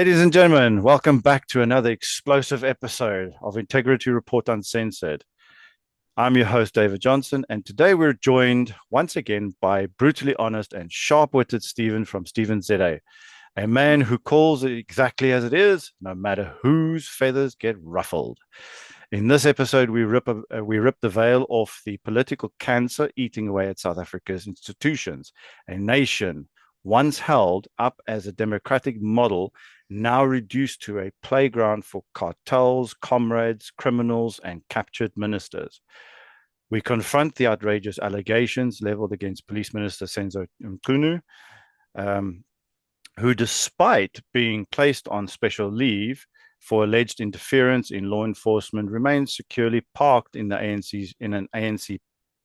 Ladies and gentlemen, welcome back to another explosive episode of Integrity Report Uncensored. I'm your host, David Johnson, and today we're joined once again by brutally honest and sharp-witted Stephan from StephanZA, a man who calls it exactly as it is, no matter whose feathers get ruffled. In this episode, we rip the veil off the political cancer eating away at South Africa's institutions, a nation once held up as a democratic model, now reduced to a playground for cartels, comrades, criminals, and captured ministers. We confront the outrageous allegations leveled against Police Minister Senzo Mchunu, who, despite being placed on special leave for alleged interference in law enforcement, remains securely parked in an ANC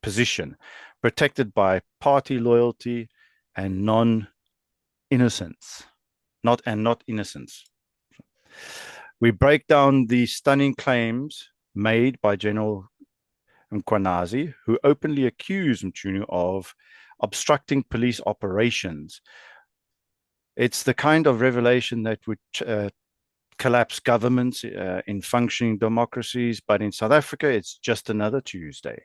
position, protected by party loyalty and innocence. Not innocence. We break down the stunning claims made by General Mkwanazi, who openly accused Mchunu of obstructing police operations. It's the kind of revelation that would collapse governments in functioning democracies, but in South Africa, it's just another Tuesday.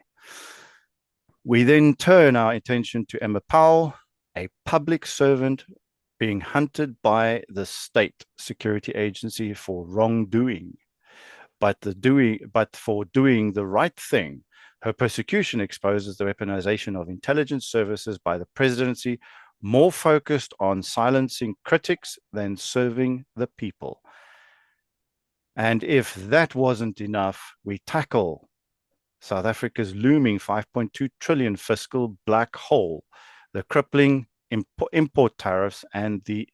We then turn our attention to Emma Powell, a public servant being hunted by the state security agency for wrongdoing, but for doing the right thing. Her persecution exposes the weaponization of intelligence services by the presidency, more focused on silencing critics than serving the people. And if that wasn't enough, we tackle South Africa's looming 5.2 trillion fiscal black hole, the crippling import tariffs, and the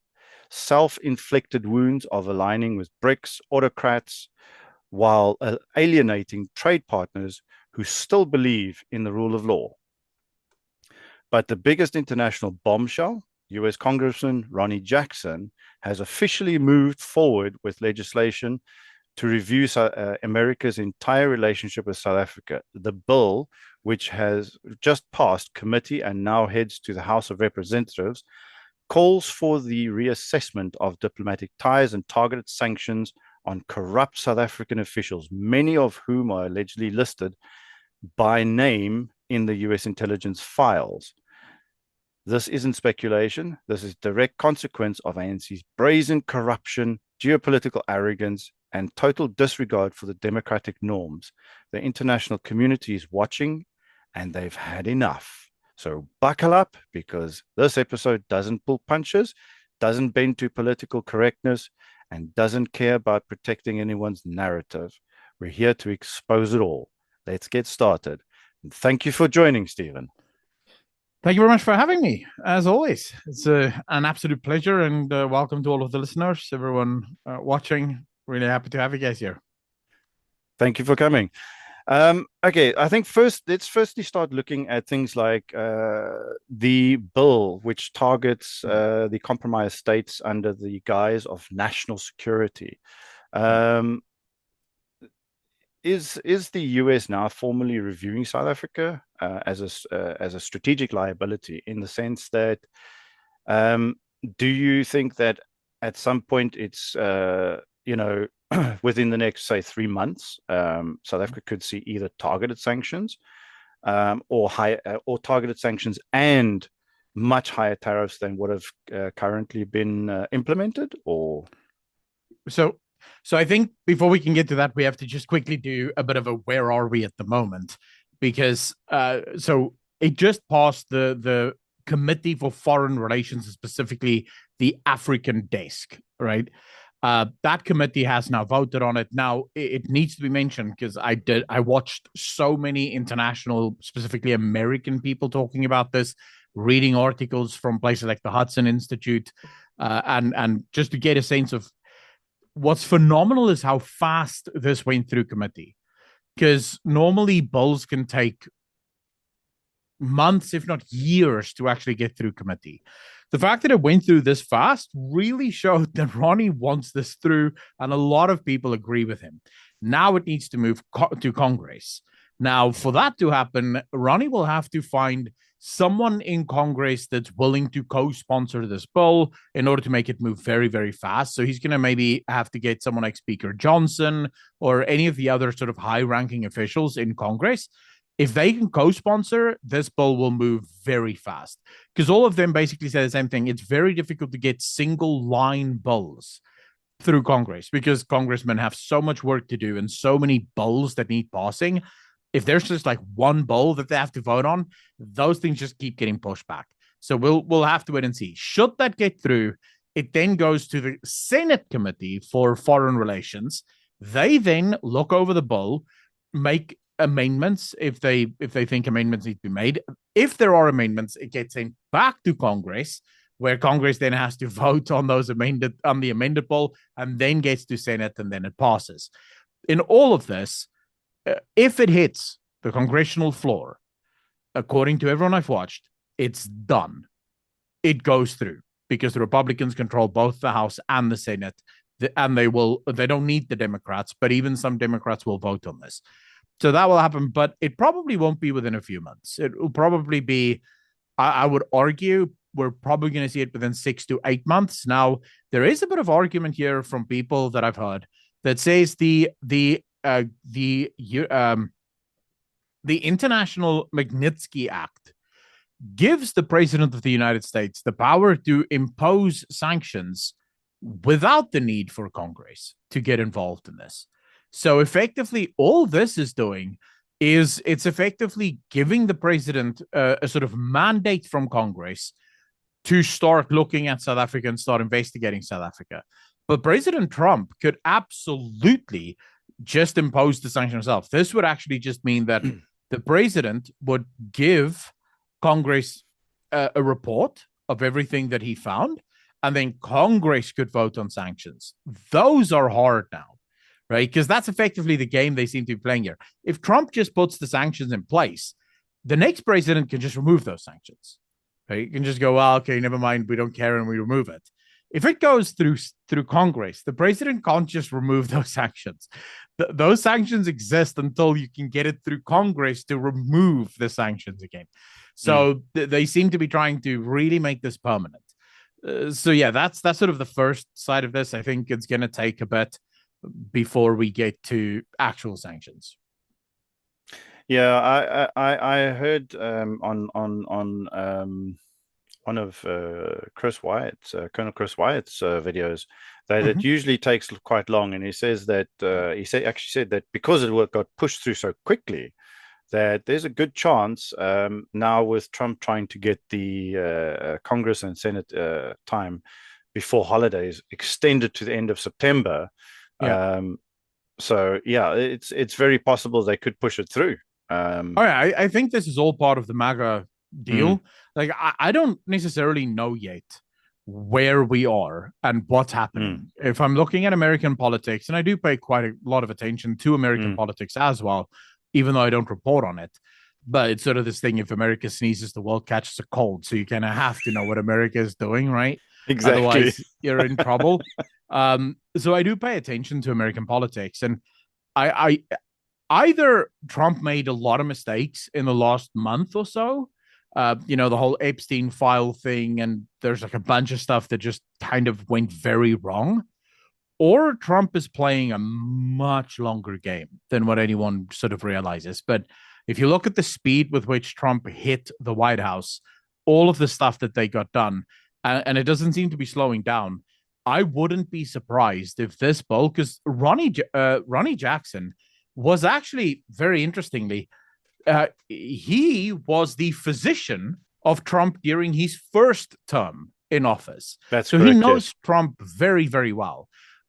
self-inflicted wounds of aligning with BRICS autocrats while alienating trade partners who still believe in the rule of law. But the biggest international bombshell, US Congressman Ronnie Jackson, has officially moved forward with legislation to review America's entire relationship with South Africa. The bill, which has just passed committee and now heads to the House of Representatives, calls for the reassessment of diplomatic ties and targeted sanctions on corrupt South African officials, many of whom are allegedly listed by name in the US intelligence files. This isn't speculation. This is direct consequence of ANC's brazen corruption, geopolitical arrogance, and total disregard for the democratic norms. The international community is watching, and they've had enough. So buckle up, because this episode doesn't pull punches, doesn't bend to political correctness, and doesn't care about protecting anyone's narrative. We're here to expose it all. Let's get started. And thank you for joining, Stephan. Thank you very much for having me. As always, it's an absolute pleasure, and welcome to all of the listeners, everyone watching. Really happy to have you guys here. Thank you for coming. Okay, I think let's firstly start looking at things like the bill, which targets the compromised states under the guise of national security. Is the US now formally reviewing South Africa as a strategic liability, in the sense that do you think that at some point it's within the next, say, 3 months, South Africa could see either targeted sanctions or targeted sanctions and much higher tariffs than what have currently been implemented? Or So I think before we can get to that, we have to just quickly do a bit of a where are we at the moment, because so it just passed the Committee for Foreign Relations, specifically the African desk, right? That committee has now voted on it. Now, it needs to be mentioned, because I watched so many international, specifically American people talking about this, reading articles from places like the Hudson Institute, and just to get a sense of what's phenomenal is how fast this went through committee, because normally bills can take months, if not years, to actually get through committee. The fact that it went through this fast really showed that Ronnie wants this through, and a lot of people agree with him. Now it needs to move to Congress. Now, for that to happen, Ronnie will have to find someone in Congress that's willing to co-sponsor this bill in order to make it move very, very fast. So he's going to maybe have to get someone like Speaker Johnson or any of the other sort of high-ranking officials in Congress. If they can co-sponsor, this bill will move very fast, because all of them basically say the same thing. It's very difficult to get single-line bills through Congress because congressmen have so much work to do and so many bills that need passing. If there's just like one bill that they have to vote on, those things just keep getting pushed back. So we'll have to wait and see. Should that get through, it then goes to the Senate Committee for Foreign Relations. They then look over the bill, make amendments if they think amendments need to be made. If there are amendments, it gets sent back to Congress, where Congress then has to vote on the amended bill, and then gets to Senate, and then it passes. In all of this, if it hits the congressional floor, according to everyone I've watched, it's done. It goes through because the Republicans control both the House and the Senate, and they don't need the Democrats, but even some Democrats will vote on this. So that will happen, but it probably won't be within a few months. It will probably be, I would argue, we're probably going to see it within 6 to 8 months. Now, there is a bit of argument here from people that I've heard that says the International Magnitsky Act gives the President of the United States the power to impose sanctions without the need for Congress to get involved in this. So effectively, all this is doing is it's effectively giving the president a sort of mandate from Congress to start looking at South Africa and start investigating South Africa. But President Trump could absolutely just impose the sanction himself. This would actually just mean that the president would give Congress a report of everything that he found, and then Congress could vote on sanctions. Those are hard now, right? Because that's effectively the game they seem to be playing here. If Trump just puts the sanctions in place, the next president can just remove those sanctions. Right? You can just go, well, okay, never mind, we don't care, and we remove it. If it goes through Congress, the president can't just remove those sanctions. Those sanctions exist until you can get it through Congress to remove the sanctions again. So they seem to be trying to really make this permanent. So yeah, that's sort of the first side of this. I think it's going to take a bit before we get to actual sanctions. Yeah, I heard on one of Chris Wyatt's, Colonel Chris Wyatt's videos that it usually takes quite long, and he says that actually said that because it got pushed through so quickly, that there's a good chance now with Trump trying to get the Congress and Senate time before holidays extended to the end of September. Yeah. So yeah, it's very possible they could push it through. I think this is all part of the MAGA deal. Like, I don't necessarily know yet where we are and what's happening. If I'm looking at American politics, and I do pay quite a lot of attention to American politics as well, even though I don't report on it, but it's sort of this thing: if America sneezes, the world catches a cold. So you kind of have to know what America is doing, right? Exactly. Otherwise, you're in trouble. So I do pay attention to American politics, and I either Trump made a lot of mistakes in the last month or so, the whole Epstein file thing, and there's like a bunch of stuff that just kind of went very wrong, or Trump is playing a much longer game than what anyone sort of realizes. But if you look at the speed with which Trump hit the White House, all of the stuff that they got done, and it doesn't seem to be slowing down, I wouldn't be surprised if this bill, because Ronnie Jackson was actually, very interestingly, he was the physician of Trump during his first term in office. So he knows Trump very, very well.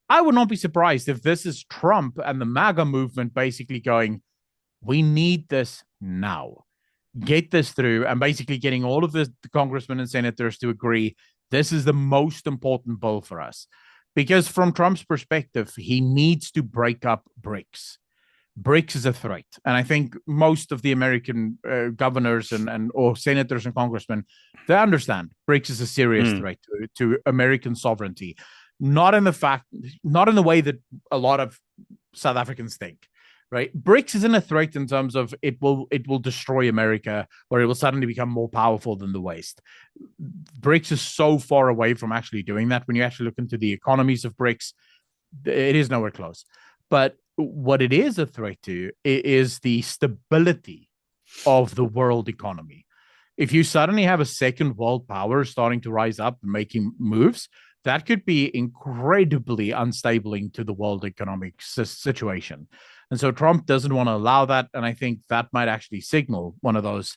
I would not be surprised if this is Trump and the MAGA movement basically going, we need this now. Get this through, and basically getting all of the congressmen and senators to agree this is the most important bill for us. Because from Trump's perspective, he needs to break up BRICS. BRICS is a threat. And I think most of the American governors or senators and congressmen, they understand BRICS is a serious threat to American sovereignty. Not in the way that a lot of South Africans think. right? BRICS isn't a threat in terms of it will destroy America or it will suddenly become more powerful than the West. BRICS is so far away from actually doing that. When you actually look into the economies of BRICS, it is nowhere close. But what it is a threat to is the stability of the world economy. If you suddenly have a second world power starting to rise up and making moves, that could be incredibly unstable to the world economic situation. And so Trump doesn't want to allow that. And I think that might actually signal one of those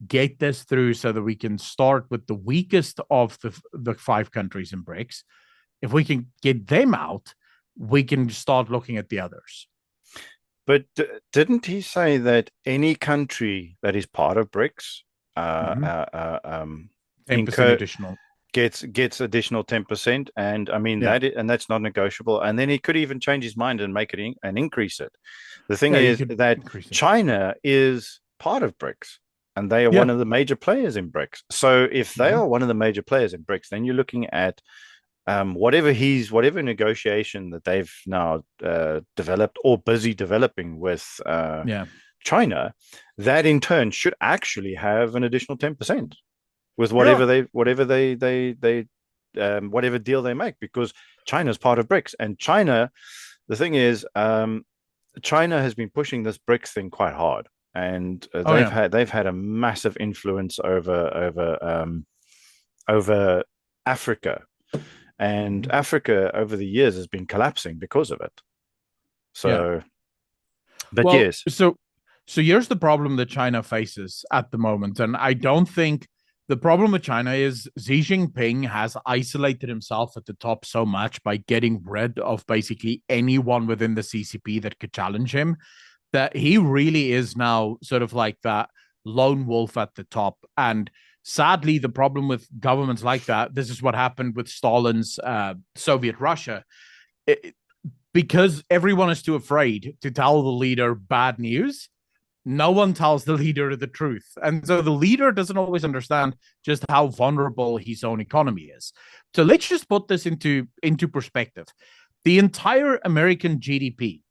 get this through so that we can start with the weakest of the five countries in BRICS. If we can get them out, we can start looking at the others. But didn't he say that any country that is part of BRICS 10% incur additional. gets additional 10%, and I mean Yeah. that's not negotiable. And then he could even change his mind and make it and increase it. The thing Yeah, you is could that increase it. China is part of BRICS, and they are Yeah. one of the major players in BRICS. So if they are one of the major players in BRICS, then you're looking at whatever negotiation that they've now developed or busy developing with Yeah. China, that in turn should actually have an additional 10% with Yeah. whatever deal they make, because China's part of BRICS. And China, the thing is, China has been pushing this BRICS thing quite hard, and Oh, yeah. they've had a massive influence over Africa, and Africa over the years has been collapsing because of it. Yeah. So, but Well, yes, so here's the problem that China faces at the moment. And I don't think the problem with China is Xi Jinping has isolated himself at the top so much by getting rid of basically anyone within the CCP that could challenge him, that he really is now sort of like that lone wolf at the top. And sadly, the problem with governments like that, this is what happened with Stalin's Soviet Russia. Because everyone is too afraid to tell the leader bad news, no one tells the leader the truth. And so the leader doesn't always understand just how vulnerable his own economy is. So let's just put this into perspective. The entire American GDP,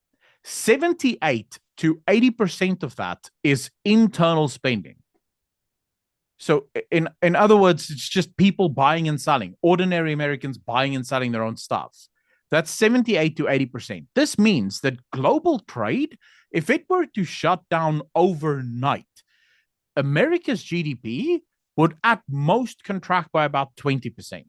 78 to 80% of that is internal spending. So in other words, it's just people buying and selling, ordinary Americans buying and selling their own stuff. That's 78 to 80%. This means that global trade, if it were to shut down overnight, America's GDP would at most contract by about 20%.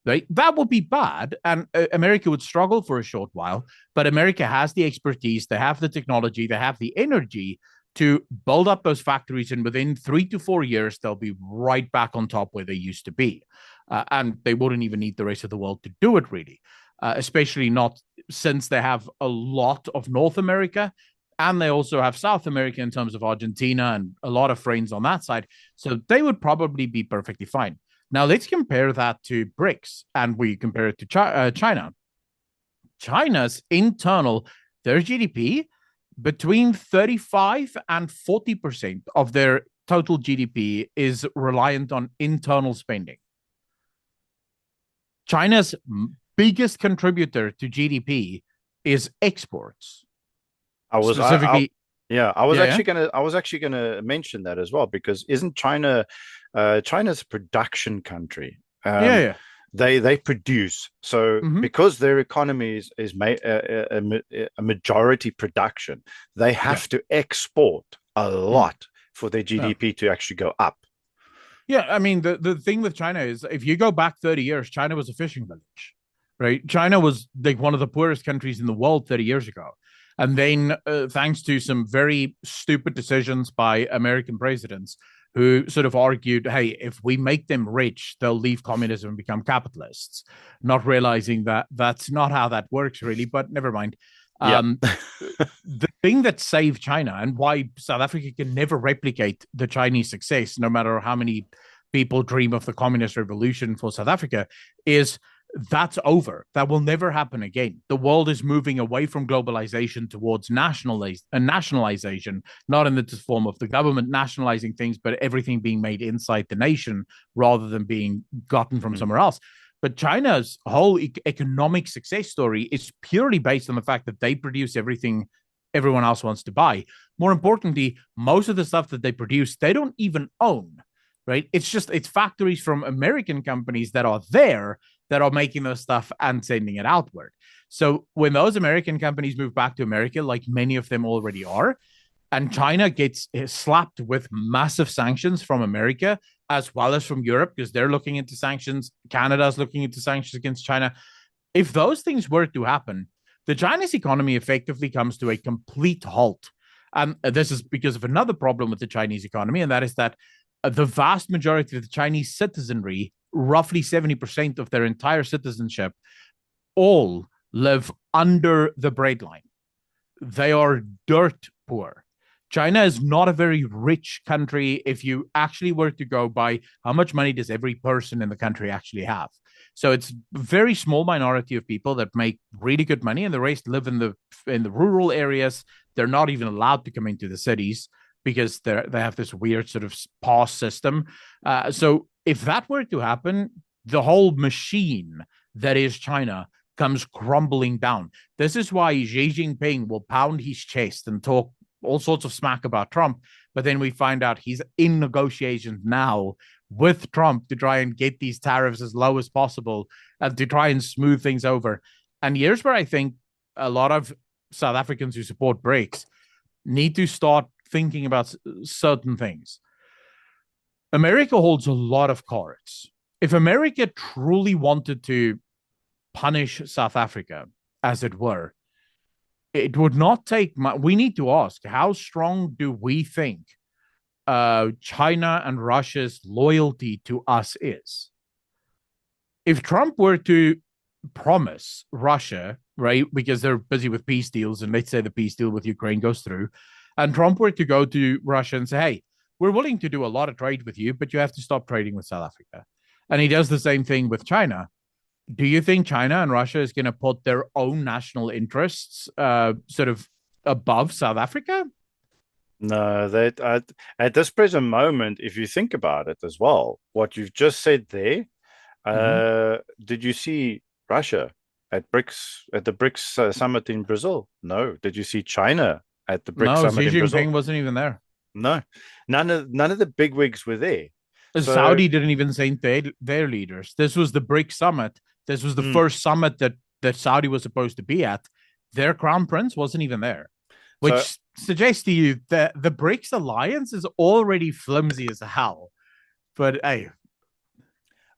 Right? That would be bad, and America would struggle for a short while, but America has the expertise, they have the technology, they have the energy to build up those factories, and within 3 to 4 years, they'll be right back on top where they used to be. And they wouldn't even need the rest of the world to do it, really. Especially not since they have a lot of North America and they also have South America in terms of Argentina and a lot of friends on that side. So they would probably be perfectly fine. Now, let's compare that to BRICS and we compare it to China. China's internal, their GDP, between 35 and 40% of their total GDP is reliant on internal spending. China's biggest contributor to GDP is exports. I was specifically. I was actually gonna mention that as well, because isn't China China's a production country? Yeah. They produce, so because their economy is a majority production, they have to export a lot for their GDP to actually go up. Yeah, I mean, the thing with China is if you go back 30 years, China was a fishing village, right? China was like one of the poorest countries in the world 30 years ago. And then, thanks to some very stupid decisions by American presidents who sort of argued, hey, if we make them rich, they'll leave communism and become capitalists, not realizing that that's not how that works, really. But never mind. The thing that saved China and why South Africa can never replicate the Chinese success, no matter how many people dream of the communist revolution for South Africa, is that's over. That will never happen again. The world is moving away from globalization towards nationalization, not in the form of the government nationalizing things, but everything being made inside the nation rather than being gotten from somewhere else. But China's whole economic success story is purely based on the fact that they produce everything everyone else wants to buy. More importantly, most of the stuff that they produce, they don't even own, right? It's factories from American companies that are there that are making those stuff and sending it outward. So when those American companies move back to America, like many of them already are, and China gets slapped with massive sanctions from America as well as from Europe because they're looking into sanctions. Canada's looking into sanctions against China. If those things were to happen, the Chinese economy effectively comes to a complete halt. And this is because of another problem with the Chinese economy, and that is that the vast majority of the Chinese citizenry, roughly 70% of their entire citizenship, all live under the breadline. They are dirt poor. China is not a very rich country if you actually were to go by how much money does every person in the country actually have. So it's a very small minority of people that make really good money, and the rest live in the rural areas. They're not even allowed to come into the cities because they have this weird sort of pass system. So if that were to happen, the whole machine that is China comes crumbling down. This is why Xi Jinping will pound his chest and talk all sorts of smack about Trump, but then we find out he's in negotiations now with Trump to try and get these tariffs as low as possible and to try and smooth things over. And here's where I think a lot of South Africans who support BRICS need to start thinking about certain things. America holds a lot of cards. If America truly wanted to punish South Africa, as it were, it would not take much. We need to ask, how strong do we think China and Russia's loyalty to us is? If Trump were to promise Russia, right, because they're busy with peace deals, and let's say the peace deal with Ukraine goes through, and Trump were to go to Russia and say, hey, we're willing to do a lot of trade with you, but you have to stop trading with South Africa. And he does the same thing with China. Do you think China and Russia is going to put their own national interests sort of above South Africa? No, at this present moment, if you think about it as well, what you've just said there, did you see Russia at the BRICS summit in Brazil? No. Did you see China at the BRICS No, summit Xi in Brazil? Jinping wasn't even there. No, none of the bigwigs were there. So, Saudi didn't even send their leaders. This was the BRICS summit. This was the first summit that Saudi was supposed to be at. Their crown prince wasn't even there, which so suggests to you that the BRICS alliance is already flimsy as hell. But hey,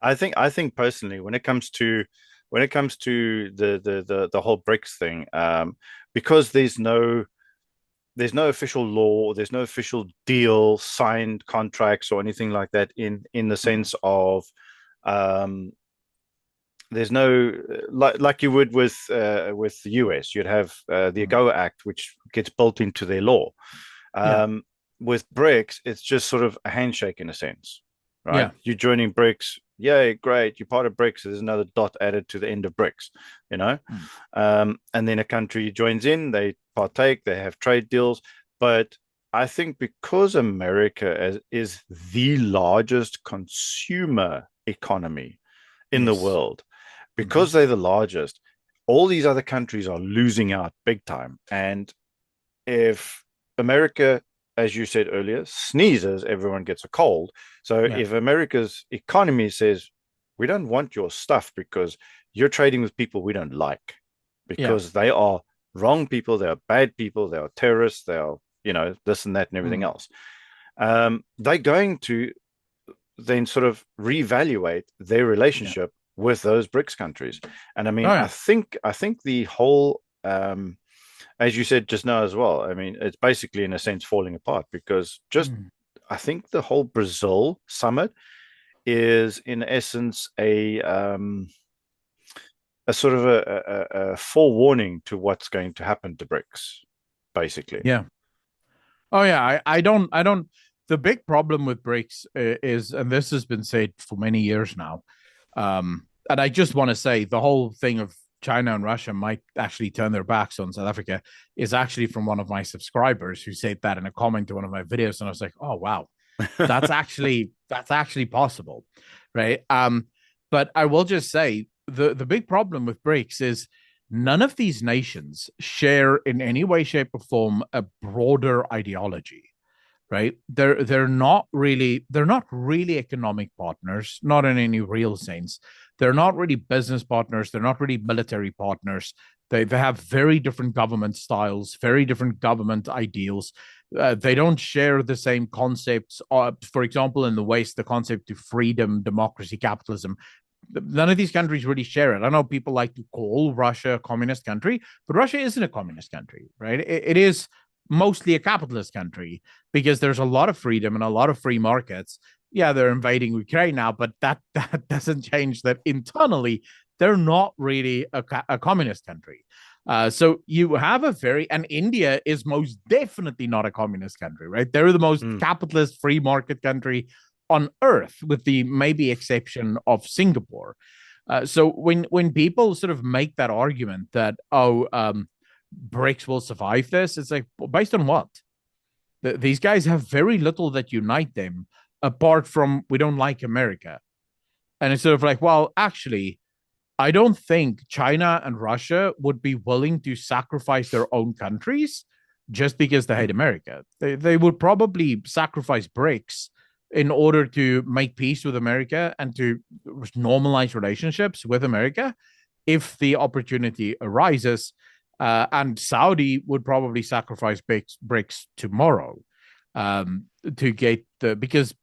I think personally, when it comes to the whole BRICS thing, because there's no official law, there's no official deal, signed contracts or anything like that in the sense of there's no like you would with the US, you'd have the AGOA Act, which gets built into their law. yeah, With BRICS, it's just sort of a handshake in a sense, right? yeah, You're joining BRICS, yay, great, you're part of BRICS. There's another dot added to the end of BRICS, you know. And then a country joins in, they partake, they have trade deals. But I think because America is the largest consumer economy in the yes, world, because they're the largest, all these other countries are losing out big time. And if America, as you said earlier, sneezes, everyone gets a cold. So yeah, if America's economy says, we don't want your stuff because you're trading with people we don't like, yeah, because they are wrong people, they are bad people, they are terrorists, they are, this and that and everything mm, else. They're going to then sort of reevaluate their yeah, relationship with those BRICS countries. And I oh mean, I yeah, think the whole as you said just now as well, I mean, it's basically in a sense falling apart because mm, I think the whole Brazil summit is in essence a sort of a forewarning to what's going to happen to BRICS, basically. yeah. Oh yeah, I don't. The big problem with BRICS is, and this has been said for many years now, and I just want to say the whole thing of China and Russia might actually turn their backs on South Africa is actually from one of my subscribers who said that in a comment to one of my videos, and I was like, oh wow, that's actually possible, right? But I will just say the big problem with BRICS is none of these nations share in any way, shape, or form a broader ideology, right? They're not really economic partners, not in any real sense. They're not really business partners. They're not really military partners. They have very different government styles, very different government ideals. They don't share the same concepts. For example, in the West, the concept of freedom, democracy, capitalism. None of these countries really share it. I know people like to call Russia a communist country, but Russia isn't a communist country, right? It is mostly a capitalist country because there's a lot of freedom and a lot of free markets. Yeah, they're invading Ukraine now, but that doesn't change that internally they're not really a communist country. So you have and India is most definitely not a communist country, right? They're the most capitalist free market country on earth, with the maybe exception of Singapore. So when people sort of make that argument that BRICS will survive this, it's like, based on what? These guys have very little that unite them apart from we don't like America. And it's sort of like, well, actually, I don't think China and Russia would be willing to sacrifice their own countries just because they hate America. They would probably sacrifice BRICS in order to make peace with America and to normalize relationships with America if the opportunity arises. And Saudi would probably sacrifice BRICS tomorrow to get because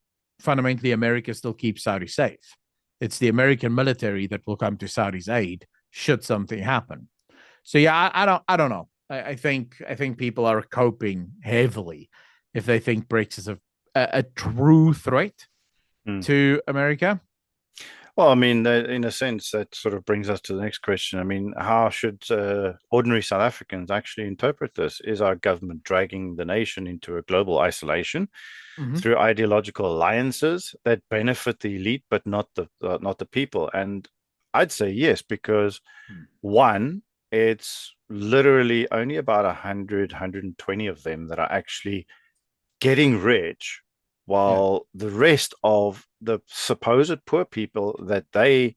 fundamentally America still keeps Saudi safe. It's the American military that will come to Saudi's aid should something happen. So yeah, I don't know. I think people are coping heavily if they think BRICS is a true threat to America. Well, I mean, in a sense, that sort of brings us to the next question. I mean, how should ordinary South Africans actually interpret this? Is our government dragging the nation into a global isolation through ideological alliances that benefit the elite but not the people? And I'd say yes, because one, it's literally only about 120 of them that are actually getting rich, while the rest of the supposed poor people that they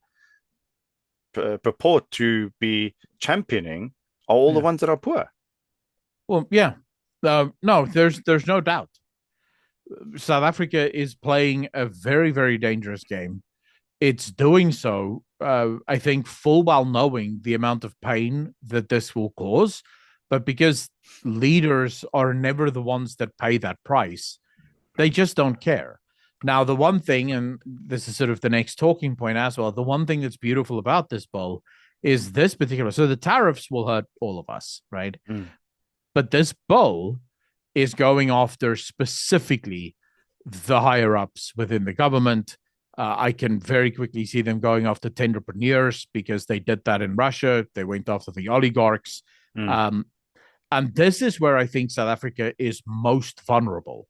purport to be championing are all the ones that are poor. Well, yeah. No, there's no doubt. South Africa is playing a very, very dangerous game. It's doing so, I think, full well knowing the amount of pain that this will cause. But because leaders are never the ones that pay that price, they just don't care. Now, the one thing, and this is sort of the next talking point as well, the one thing that's beautiful about this bill is this particular. So the tariffs will hurt all of us, right? But this bill is going after specifically the higher ups within the government. I can very quickly see them going after entrepreneurs because they did that in Russia. They went after the oligarchs. And this is where I think South Africa is most vulnerable.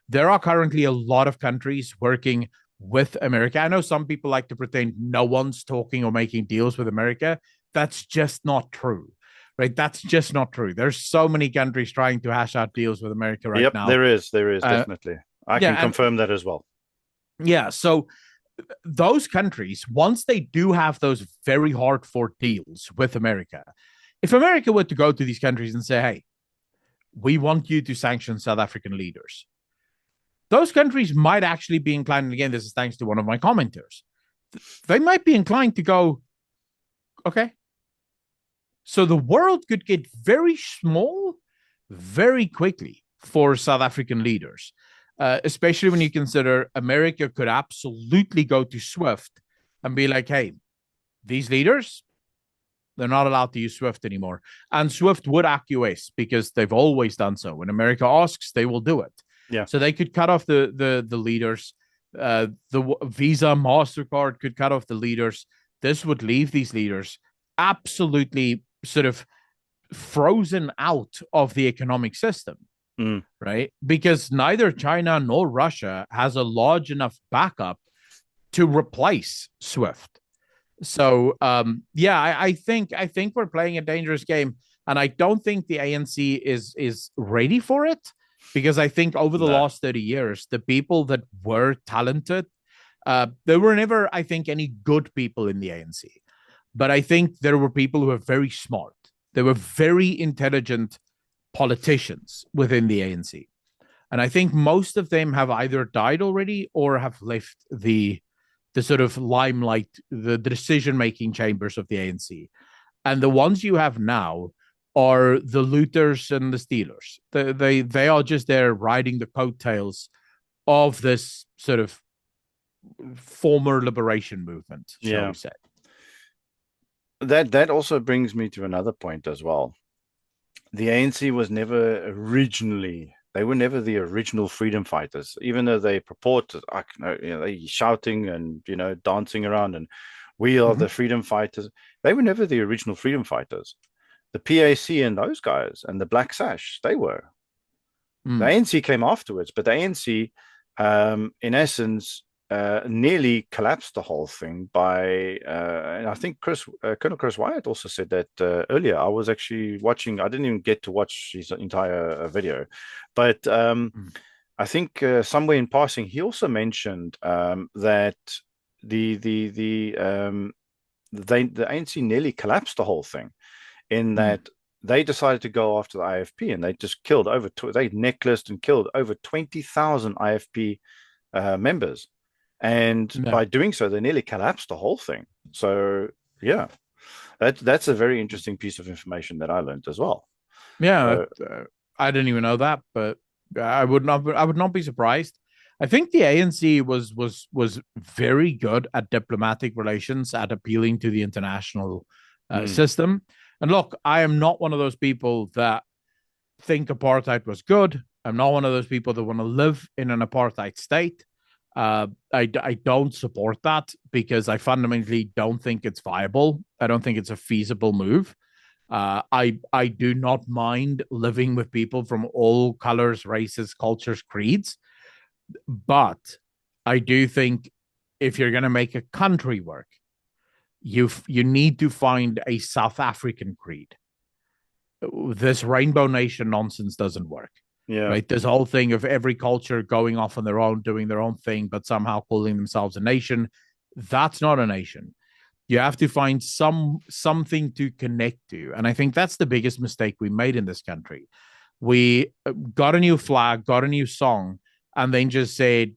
There are currently a lot of countries working with America. I know some people like to pretend no one's talking or making deals with America. That's just not true, right? That's just not true. There's so many countries trying to hash out deals with America right now. There is definitely. I can confirm that as well. Yeah, so those countries, once they do have those very hard-fought deals with America, if America were to go to these countries and say, hey, we want you to sanction South African leaders, those countries might actually be inclined, and again, this is thanks to one of my commenters, they might be inclined to go, okay. So the world could get very small very quickly for South African leaders, especially when you consider America could absolutely go to SWIFT and be like, hey, these leaders, they're not allowed to use SWIFT anymore. And SWIFT would acquiesce because they've always done so. When America asks, they will do it. Yeah. So they could cut off the leaders. The Visa, MasterCard could cut off the leaders. This would leave these leaders absolutely sort of frozen out of the economic system, right? Because neither China nor Russia has a large enough backup to replace SWIFT. So, I think we're playing a dangerous game, and I don't think the ANC is ready for it. Because I think over the last 30 years, the people that were talented, there were never, I think, any good people in the ANC. But I think there were people who were very smart. They were very intelligent politicians within the ANC. And I think most of them have either died already or have left the sort of limelight, the decision making chambers of the ANC. And the ones you have now are the looters and the stealers. They are just there riding the coattails of this sort of former liberation movement, shall Yeah. we say. That also brings me to another point as well. The ANC was never originally, they were never the original freedom fighters, even though they purport, they shouting and, dancing around and we are the freedom fighters. They were never the original freedom fighters. The PAC and those guys and the Black Sash, they were. The ANC came afterwards, but the ANC, in essence, nearly collapsed the whole thing by, and I think Colonel Chris Wyatt also said that earlier. I was actually watching, I didn't even get to watch his entire video, but I think somewhere in passing, he also mentioned that the ANC nearly collapsed the whole thing in that they decided to go after the IFP and they just killed they necklaced and killed over 20,000 IFP members. And by doing so, they nearly collapsed the whole thing. So, yeah, that's a very interesting piece of information that I learned as well. Yeah, I didn't even know that, but I would not be surprised. I think the ANC was very good at diplomatic relations, at appealing to the international system. And look, I am not one of those people that think apartheid was good. I'm not one of those people that want to live in an apartheid state. I don't support that because I fundamentally don't think it's viable. I don't think it's a feasible move. I do not mind living with people from all colors, races, cultures, creeds, but I do think if you're going to make a country work, you need to find a South African creed. This rainbow nation nonsense doesn't work. Yeah. Right. This whole thing of every culture going off on their own, doing their own thing, but somehow calling themselves a nation. That's not a nation. You have to find something to connect to. And I think that's the biggest mistake we made in this country. We got a new flag, got a new song, and then just said,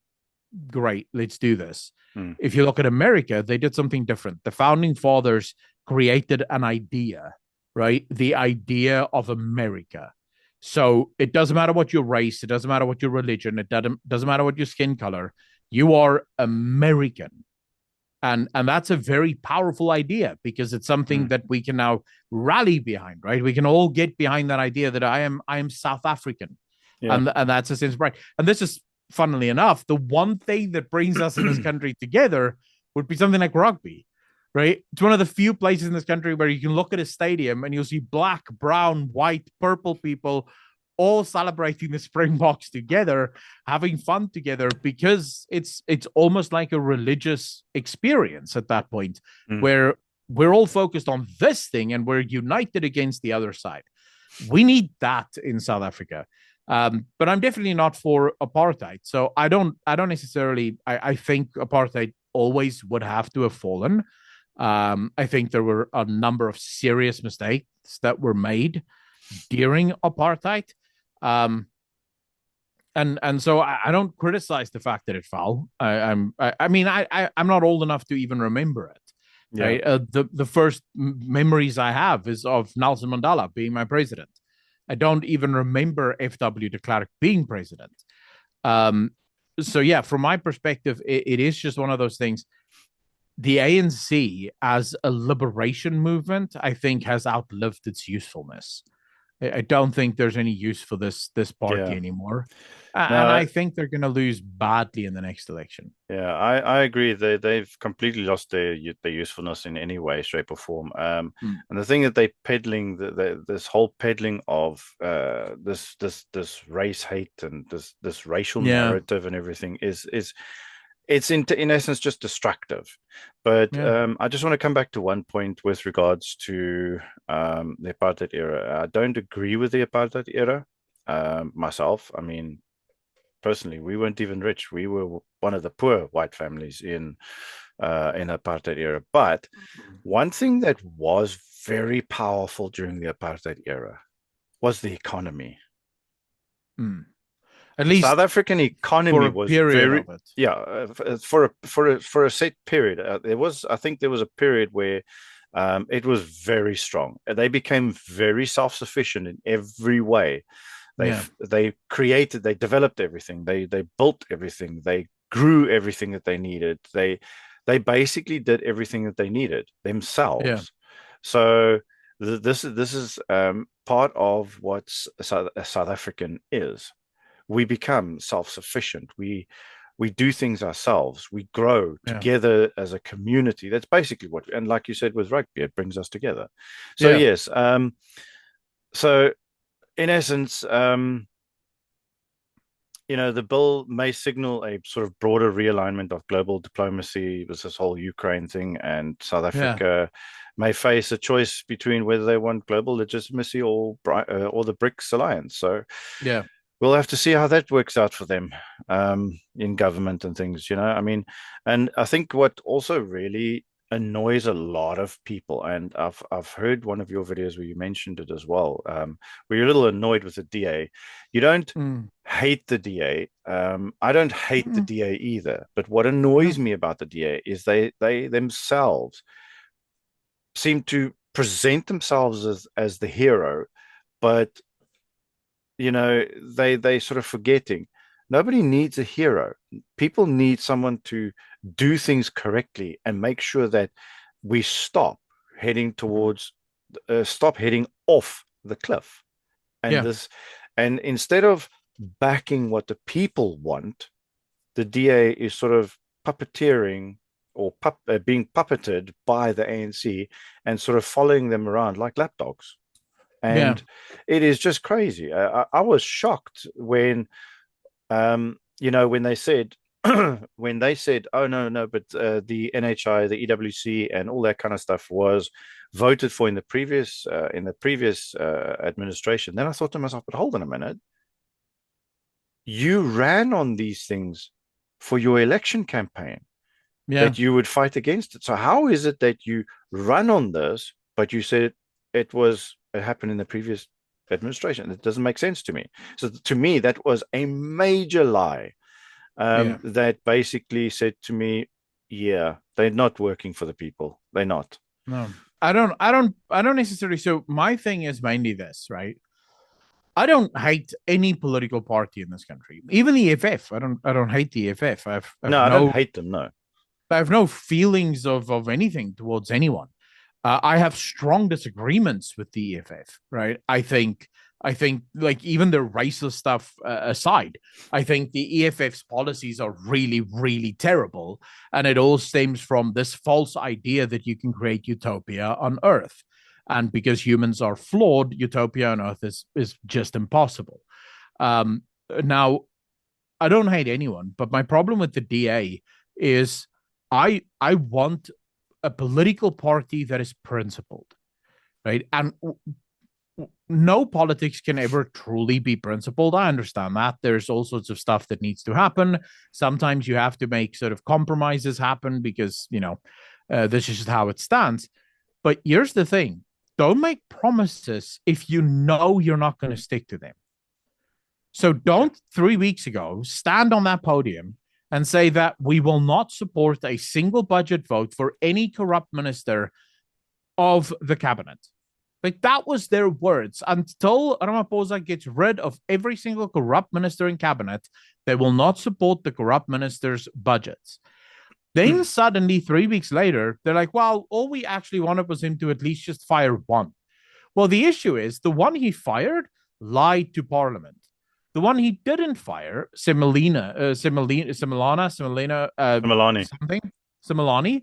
great, let's do this. If you look at America, they did something different. The founding fathers created an idea, right? The idea of America. So it doesn't matter what your race, it doesn't matter what your religion, it doesn't matter what your skin color. You are American. And that's a very powerful idea because it's something that we can now rally behind, right? We can all get behind that idea that I am South African. Yeah. And that's a sense of pride. And this is, funnily enough, the one thing that brings us in this country together would be something like rugby. Right? It's one of the few places in this country where you can look at a stadium and you'll see black, brown, white, purple people all celebrating the Springboks together, having fun together, because it's almost like a religious experience at that point where we're all focused on this thing and we're united against the other side. We need that in South Africa. But I'm definitely not for apartheid. So I don't necessarily, I think apartheid always would have to have fallen. I think there were a number of serious mistakes that were made during apartheid. And so I don't criticize the fact that it fell. I'm not old enough to even remember it. Yeah. Right? The first memories I have is of Nelson Mandela being my president. I don't even remember F.W. de Klerk being president. So yeah, from my perspective, it is just one of those things. The ANC as a liberation movement, I think, has outlived its usefulness. I don't think there's any use for this party anymore. And I think they're going to lose badly in the next election. Yeah, I agree. They've completely lost their usefulness in any way, shape, or form. And the thing that they peddling, this whole peddling of this race hate and this racial narrative and everything it's in essence just destructive. But I just want to come back to one point with regards to the apartheid era. I don't agree with the apartheid era myself. I mean, personally, we weren't even rich. We were one of the poor white families in in the apartheid era. But one thing that was very powerful during the apartheid era was the economy. Mm. At The South least African for economy a was period very, of it. yeah, for a set period. I think there was a period where it was very strong. They became very self-sufficient in every way. Yeah, They developed everything. They built everything. They grew everything that they needed. They basically did everything that they needed yeah, themselves. So this is part of what a South African is. We become self-sufficient. We do things ourselves. We grow yeah, together as a community. That's basically what, and like you said with rugby, it brings us together. So yeah, yes, so in essence, the bill may signal a sort of broader realignment of global diplomacy with this whole Ukraine thing, and South yeah, Africa may face a choice between whether they want global legitimacy or the BRICS alliance. So yeah, we'll have to see how that works out for them in government and things. I mean, and I think what also really annoys a lot of people, and I've heard one of your videos where you mentioned it as well, where you're a little annoyed with the DA. You don't mm. hate the DA. I don't hate the Mm. DA either. But what annoys No, me about the DA is they themselves seem to present themselves as the hero, but they sort of forgetting nobody needs a hero. People need someone to do things correctly and make sure that we heading mm. towards stop heading off the cliff. and Yeah, this and instead of backing what the people want, the DA is sort of puppeteering or being puppeted by the ANC and sort of following them around like lapdogs. yeah, And it is just crazy. I was shocked when, when they said, oh no, no, but the NHI, the EWC, and all that kind of stuff was voted for in the previous administration. Then I thought to myself, but hold on a minute, you ran on these things for your election campaign yeah, that you would fight against it. So how is it that you run on this, but you said it happened in the previous administration? It doesn't make sense to me. So to me, that was a major lie yeah. that basically said to me, yeah, they're not working for the people. They're not. No, I don't necessarily. So my thing is mainly this, right? I don't hate any political party in this country, even the EFF. I don't hate the EFF. No, I don't hate them. No. I have no feelings of anything towards anyone. I have strong disagreements with the EFF, right? I think like even the racist stuff aside, I think the EFF's policies are really, really terrible. And it all stems from this false idea that you can create utopia on Earth. And because humans are flawed, utopia on Earth is just impossible. Now, I don't hate anyone, but my problem with the DA is I want a political party that is principled, right? And no politics can ever truly be principled. I understand that. There's all sorts of stuff that needs to happen. Sometimes you have to make sort of compromises happen because, this is just how it stands. But here's the thing, don't make promises if you know you're not going to stick to them. So Okay. don't 3 weeks ago stand on that podium and say that we will not support a single budget vote for any corrupt minister of the cabinet. Like that was their words. Until Ramaphosa gets rid of every single corrupt minister in cabinet, they will not support the corrupt minister's budgets. Then suddenly, 3 weeks later, they're like, well, all we actually wanted was him to at least just fire one. Well, the issue is the one he fired lied to Parliament. The one he didn't fire, Similana, Milani. something, Similani,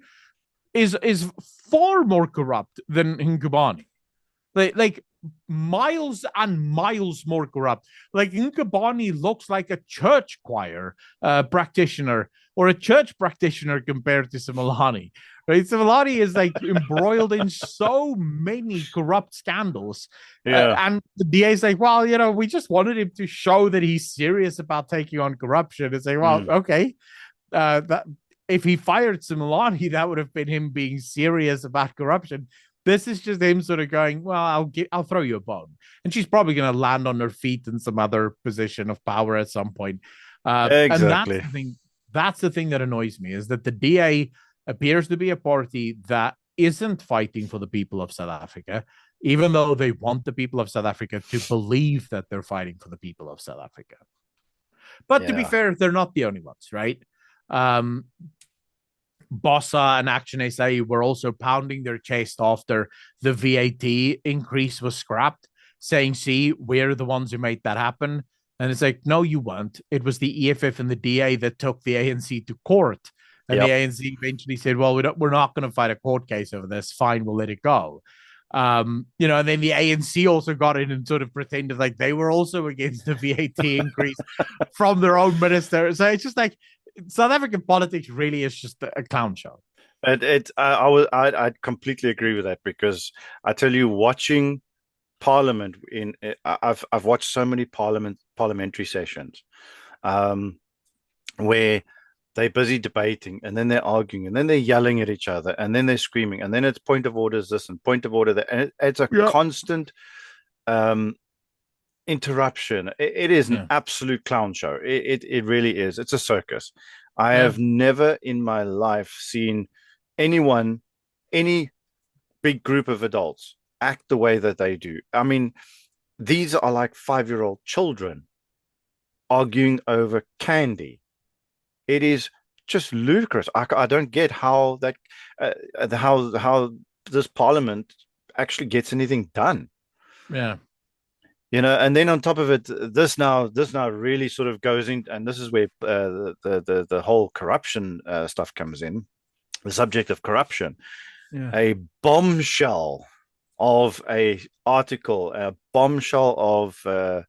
is far more corrupt than Nkubani. Like miles and miles more corrupt. Like Nkubani looks like a church choir practitioner or a church practitioner compared to Similani. Right, Similani is like embroiled in so many corrupt scandals, Yeah. and the DA is like, well, we just wanted him to show that he's serious about taking on corruption. It's like, well, Mm. okay, that. if he fired Similani, that would have been him being serious about corruption. This is just him sort of going, well, I'll throw you a bone, and she's probably going to land on her feet in some other position of power at some point. And that's Exactly. the thing. That's the thing that annoys me is that the DA appears to be a party that isn't fighting for the people of South Africa, even though they want the people of South Africa to believe that they're fighting for the people of South Africa. But to be Yeah. fair, they're not the only ones, right? Um, Bossa and Action SA were also pounding their chest after the VAT increase was scrapped, saying, see, we're the ones who made that happen. And it's like, no, you weren't. It was the EFF and the DA that took the ANC to court. And the Yep. ANC eventually said, well, we're not going to fight a court case over this. Fine, we'll let it go. And then the ANC also got in and sort of pretended like they were also against the VAT increase from their own minister. So it's just like, South African politics really is just a clown show. I'd completely agree with that because I tell you, watching Parliament I've watched so many parliamentary sessions, um, where they're busy debating and then they're arguing and then they're yelling at each other and then they're screaming and then it's point of orders this and point of order that, and it's a Yeah. constant um interruption. It is an Yeah. absolute clown show. It really is. It's a circus. I Yeah. have never in my life seen anyone, any big group of adults act the way that they do. I mean, these are like 5-year-old children arguing over candy. It is just ludicrous. I don't get how that how this parliament actually gets anything done. Yeah. And then on top of it, this now really sort of goes in, and this is where the whole corruption stuff comes in, the subject of corruption. Yeah. A bombshell of a article, a bombshell of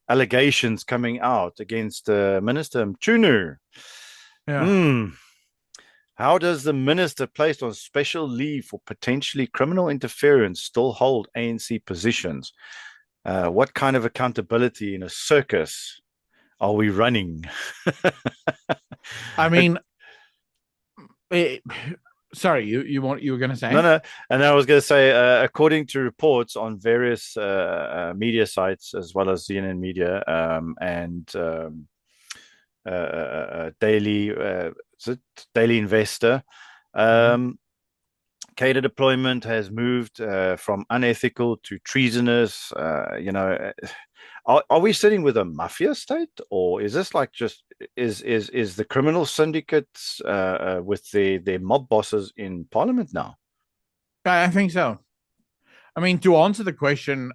allegations coming out against Minister Mchunu. Yeah. Hmm. How does the minister placed on special leave for potentially criminal interference still hold ANC positions? What kind of accountability in a circus are we running? I mean, it, sorry, you were going to No, say? no. And I was going to say, according to reports on various media sites, as well as CNN Media and Daily, is it Daily Investor, Mhm. Cater deployment has moved from unethical to treasonous. Are we sitting with a mafia state, or is this like just is the criminal syndicates with their mob bosses in Parliament now? I think so. I mean, to answer the question,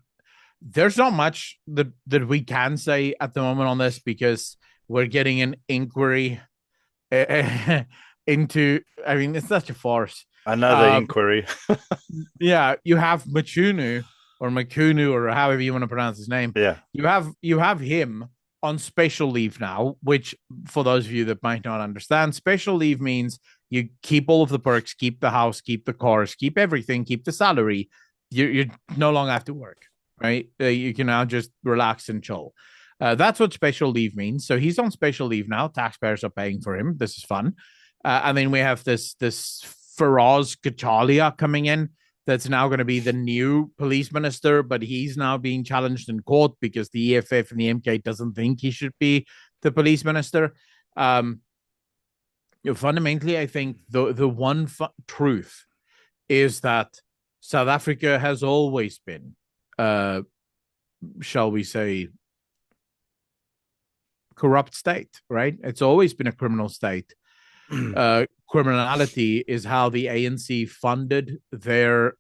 there's not much that we can say at the moment on this because we're getting an inquiry into. I mean, it's such a farce. Another Uh, inquiry. yeah, you have Machunu or however you want to pronounce his name. Yeah. You have him on special leave now, which for those of you that might not understand, special leave means you keep all of the perks, keep the house, keep the cars, keep everything, keep the salary. You no longer have to work, right? You can now just relax and chill. That's what special leave means. So he's on special leave now. Taxpayers are paying for him. This is fun. And then we have this Faraz Kachalia coming in. That's now going to be the new police minister, but he's now being challenged in court because the EFF and the MK doesn't think he should be the police minister. Um, Fundamentally, I think the one truth is that South Africa has always been, shall we say, corrupt state, right? It's always been a criminal state. Criminality is how the ANC funded their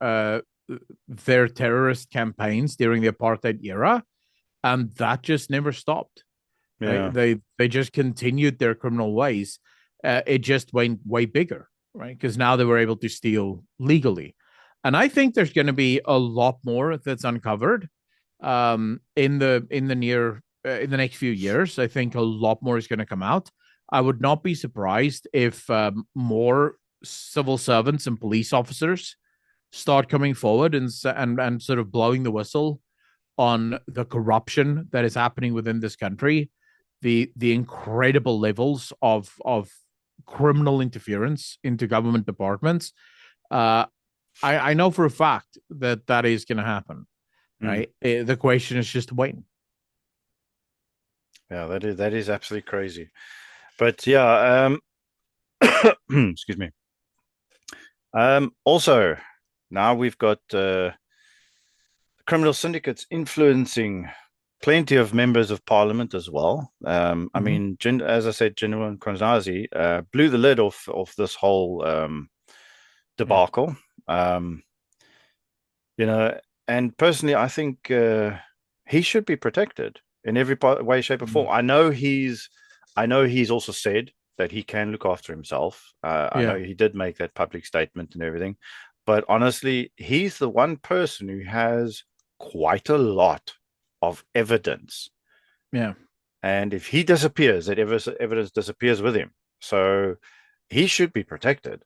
terrorist campaigns during the apartheid era, and that just never stopped. Right? Yeah. They just continued their criminal ways. It just went way bigger, right? Because now they were able to steal legally, and I think there's going to be a lot more that's uncovered in the next few years. I think a lot more is going to come out. I would not be surprised if more civil servants and police officers start coming forward and sort of blowing the whistle on the corruption that is happening within this country, the incredible levels of criminal interference into government departments, uh, I know for a fact that that is going to happen. Mm. Right. The question is just when. Yeah, that is absolutely crazy. But yeah, excuse me. Also, now we've got criminal syndicates influencing plenty of members of parliament as well. I Mm-hmm. mean, as I said, General Mkwanazi blew the lid off this whole Yeah. debacle. Um, you know, and personally, I think he should be protected in every way, shape, or form. Mm. I know he's also said that he can look after himself. I know Yeah. he did make that public statement and everything, but honestly, he's the one person who has quite a lot of evidence. Yeah. And if he disappears, that evidence disappears with him. So he should be protected.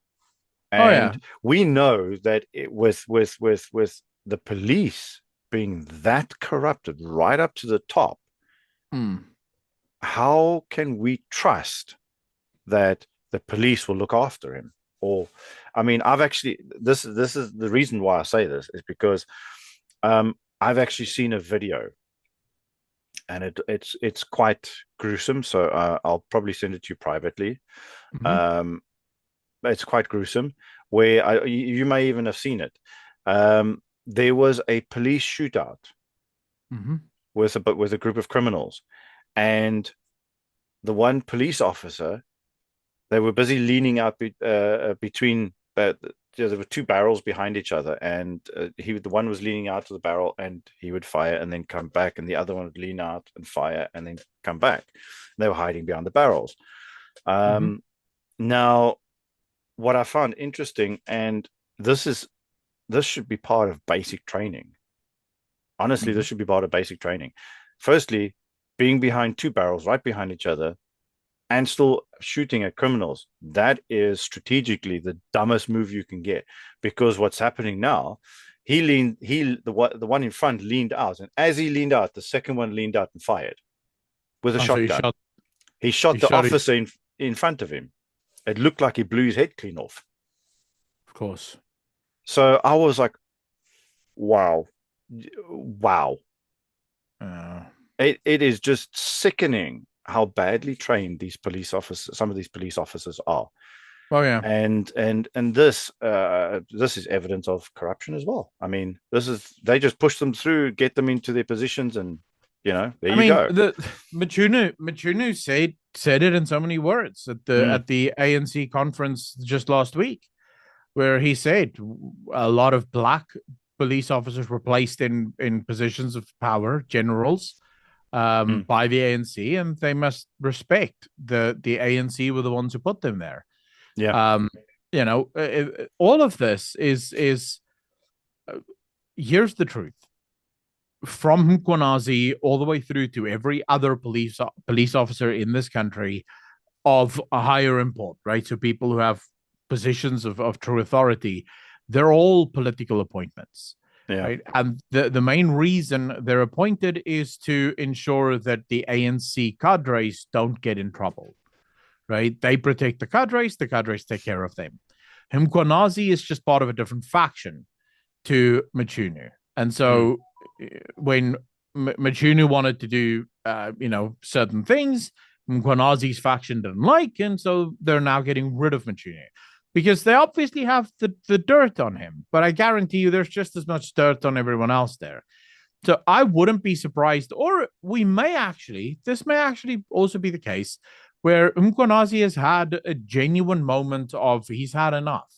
Oh yeah. And we know that with the police being that corrupted right up to the top, Mm. how can we trust that the police will look after him? Or, I mean, I've actually this is the reason why I say this is because I've actually seen a video, and it's quite gruesome. So I'll probably send it to you privately. Mm-hmm. Um, it's quite gruesome. Where you may even have seen it. There was a police shootout Mm-hmm. with a group of criminals, and the one police officer, they were busy leaning out between. There were two barrels behind each other, and the one was leaning out to the barrel, and he would fire and then come back, and the other one would lean out and fire and then come back. They were hiding behind the barrels. Mm-hmm. Um, Now, what I found interesting, and this is this should be part of basic training. Honestly, Mm-hmm. this should be part of basic training. Firstly, being behind two barrels right behind each other and still shooting at criminals, that is strategically the dumbest move you can get. Because what's happening now, the one in front leaned out, and as he leaned out, the second one leaned out and fired with a Oh, so shotgun. He shot he the shot it, officer in front of him. It looked like he blew his head clean off. of course. So I was like, wow, wow. Uh, It is just sickening how badly trained some of these police officers are. oh yeah. And this is evidence of corruption as well. I mean, this is they just push them through, get them into their positions, and there I you mean, go. the Mchunu said it in so many words at Mm, the ANC conference just last week, where he said a lot of black police officers were placed in positions of power, generals, mm, by the ANC, and they must respect the ANC were the ones who put them there. yeah, Um, all of this is here's the truth from Mkwanazi all the way through to every other police officer in this country of a higher import, right? So people who have positions of true authority, they're all political appointments, yeah, right? And the main reason they're appointed is to ensure that the ANC cadres don't get in trouble, right? They protect the cadres take care of them. Mkwanazi is just part of a different faction to Mchunu. And mm, so when Mchunu wanted to do, certain things, Mkwanazi's faction didn't like, and so they're now getting rid of Mchunu because they obviously have the dirt on him. But I guarantee you, there's just as much dirt on everyone else there. So I wouldn't be surprised, or this may actually also be the case, where Mkwanazi has had a genuine moment of he's had enough,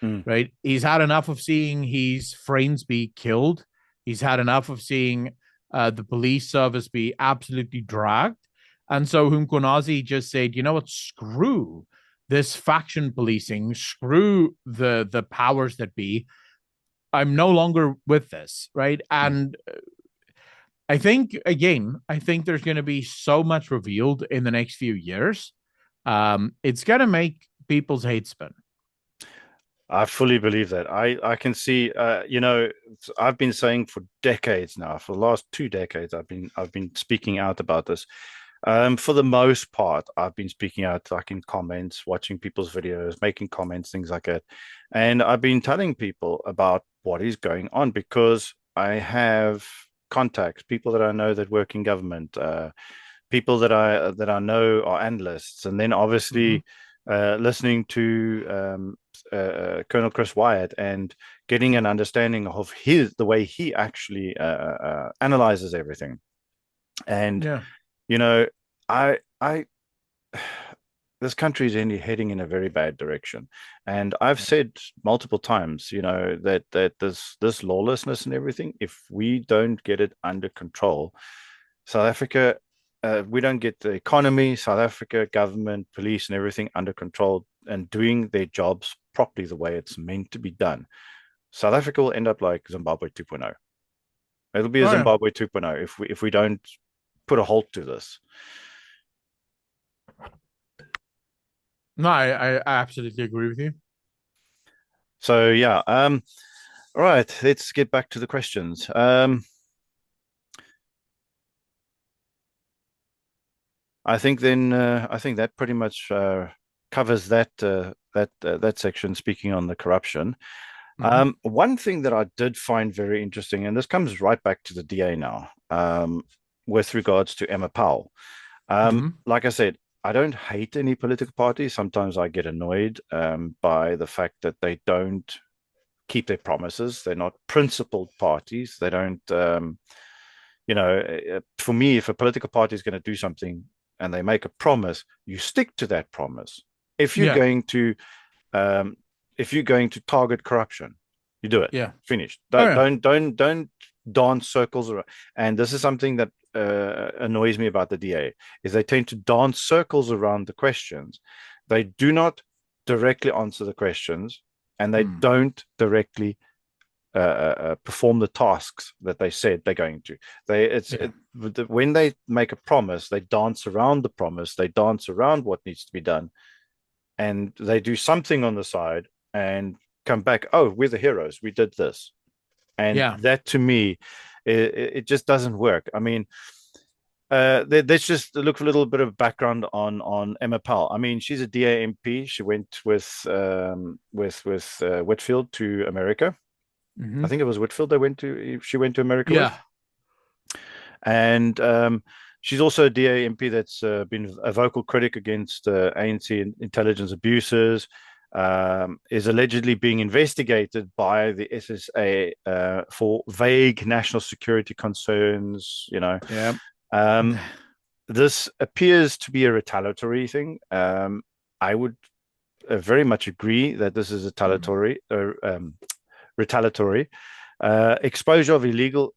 mm, right? He's had enough of seeing his friends be killed. He's had enough of seeing the police service be absolutely dragged. And so Mkwanazi just said, you know what, screw this faction policing, screw the powers that be. I'm no longer with this, right? mm. And I think there's going to be so much revealed in the next few years. It's going to make people's heads spin. I fully believe that. I can see. I've been saying for decades now, for the last 2 decades, I've been speaking out about this. For the most part, I've been speaking out like in comments, watching people's videos, making comments, things like that. And I've been telling people about what is going on because I have contacts, people that I know that work in government, people that I know are analysts, and then Mm-hmm. obviously listening to Colonel Chris Wyatt and getting an understanding of the way he actually analyzes everything. And Yeah. you know, I this country is only heading in a very bad direction, and I've said multiple times, that this lawlessness and everything, if we don't get it under control, South Africa, we don't get the economy, South Africa government, police, and everything under control and doing their jobs properly the way it's meant to be done. South Africa will end up like Zimbabwe 2.0. It'll be a Oh yeah. Zimbabwe 2.0 if we don't put a halt to this. No, I absolutely agree with you. So yeah, all right, let's get back to the questions. I think that pretty much covers that section. Speaking on the corruption, Mm-hmm. one thing that I did find very interesting, and this comes right back to the DA now, with regards to Emma Powell. Mm-hmm. Like I said, I don't hate any political party. Sometimes I get annoyed by the fact that they don't keep their promises. They're not principled parties. They don't, for me, if a political party is going to do something and they make a promise, you stick to that promise. If you're Yeah. going to, um, if you're going to target corruption, you do it. Yeah. Finished. Oh Don't yeah. don't don't don't dance circles around. And this is something that annoys me about the DA is they tend to dance circles around the questions. They do not directly answer the questions, and they Mm. don't directly perform the tasks that they said they're going to. Yeah. When they make a promise, they dance around the promise. They dance around what needs to be done, and they do something on the side and come back. Oh, we're the heroes. We did this, and Yeah. that to me, it just doesn't work. I mean, let's just look for a little bit of background on Emma Powell. I mean, she's a DA MP. She went with Whitfield to America. I Mm-hmm. think it was Whitfield she went to America with. Yeah. And she's also a DA MP that's been a vocal critic against ANC intelligence abuses, is allegedly being investigated by the SSA for vague national security concerns. Yeah. Um, this appears to be a retaliatory thing. I would very much agree that this is Mm. retaliatory. Exposure of illegal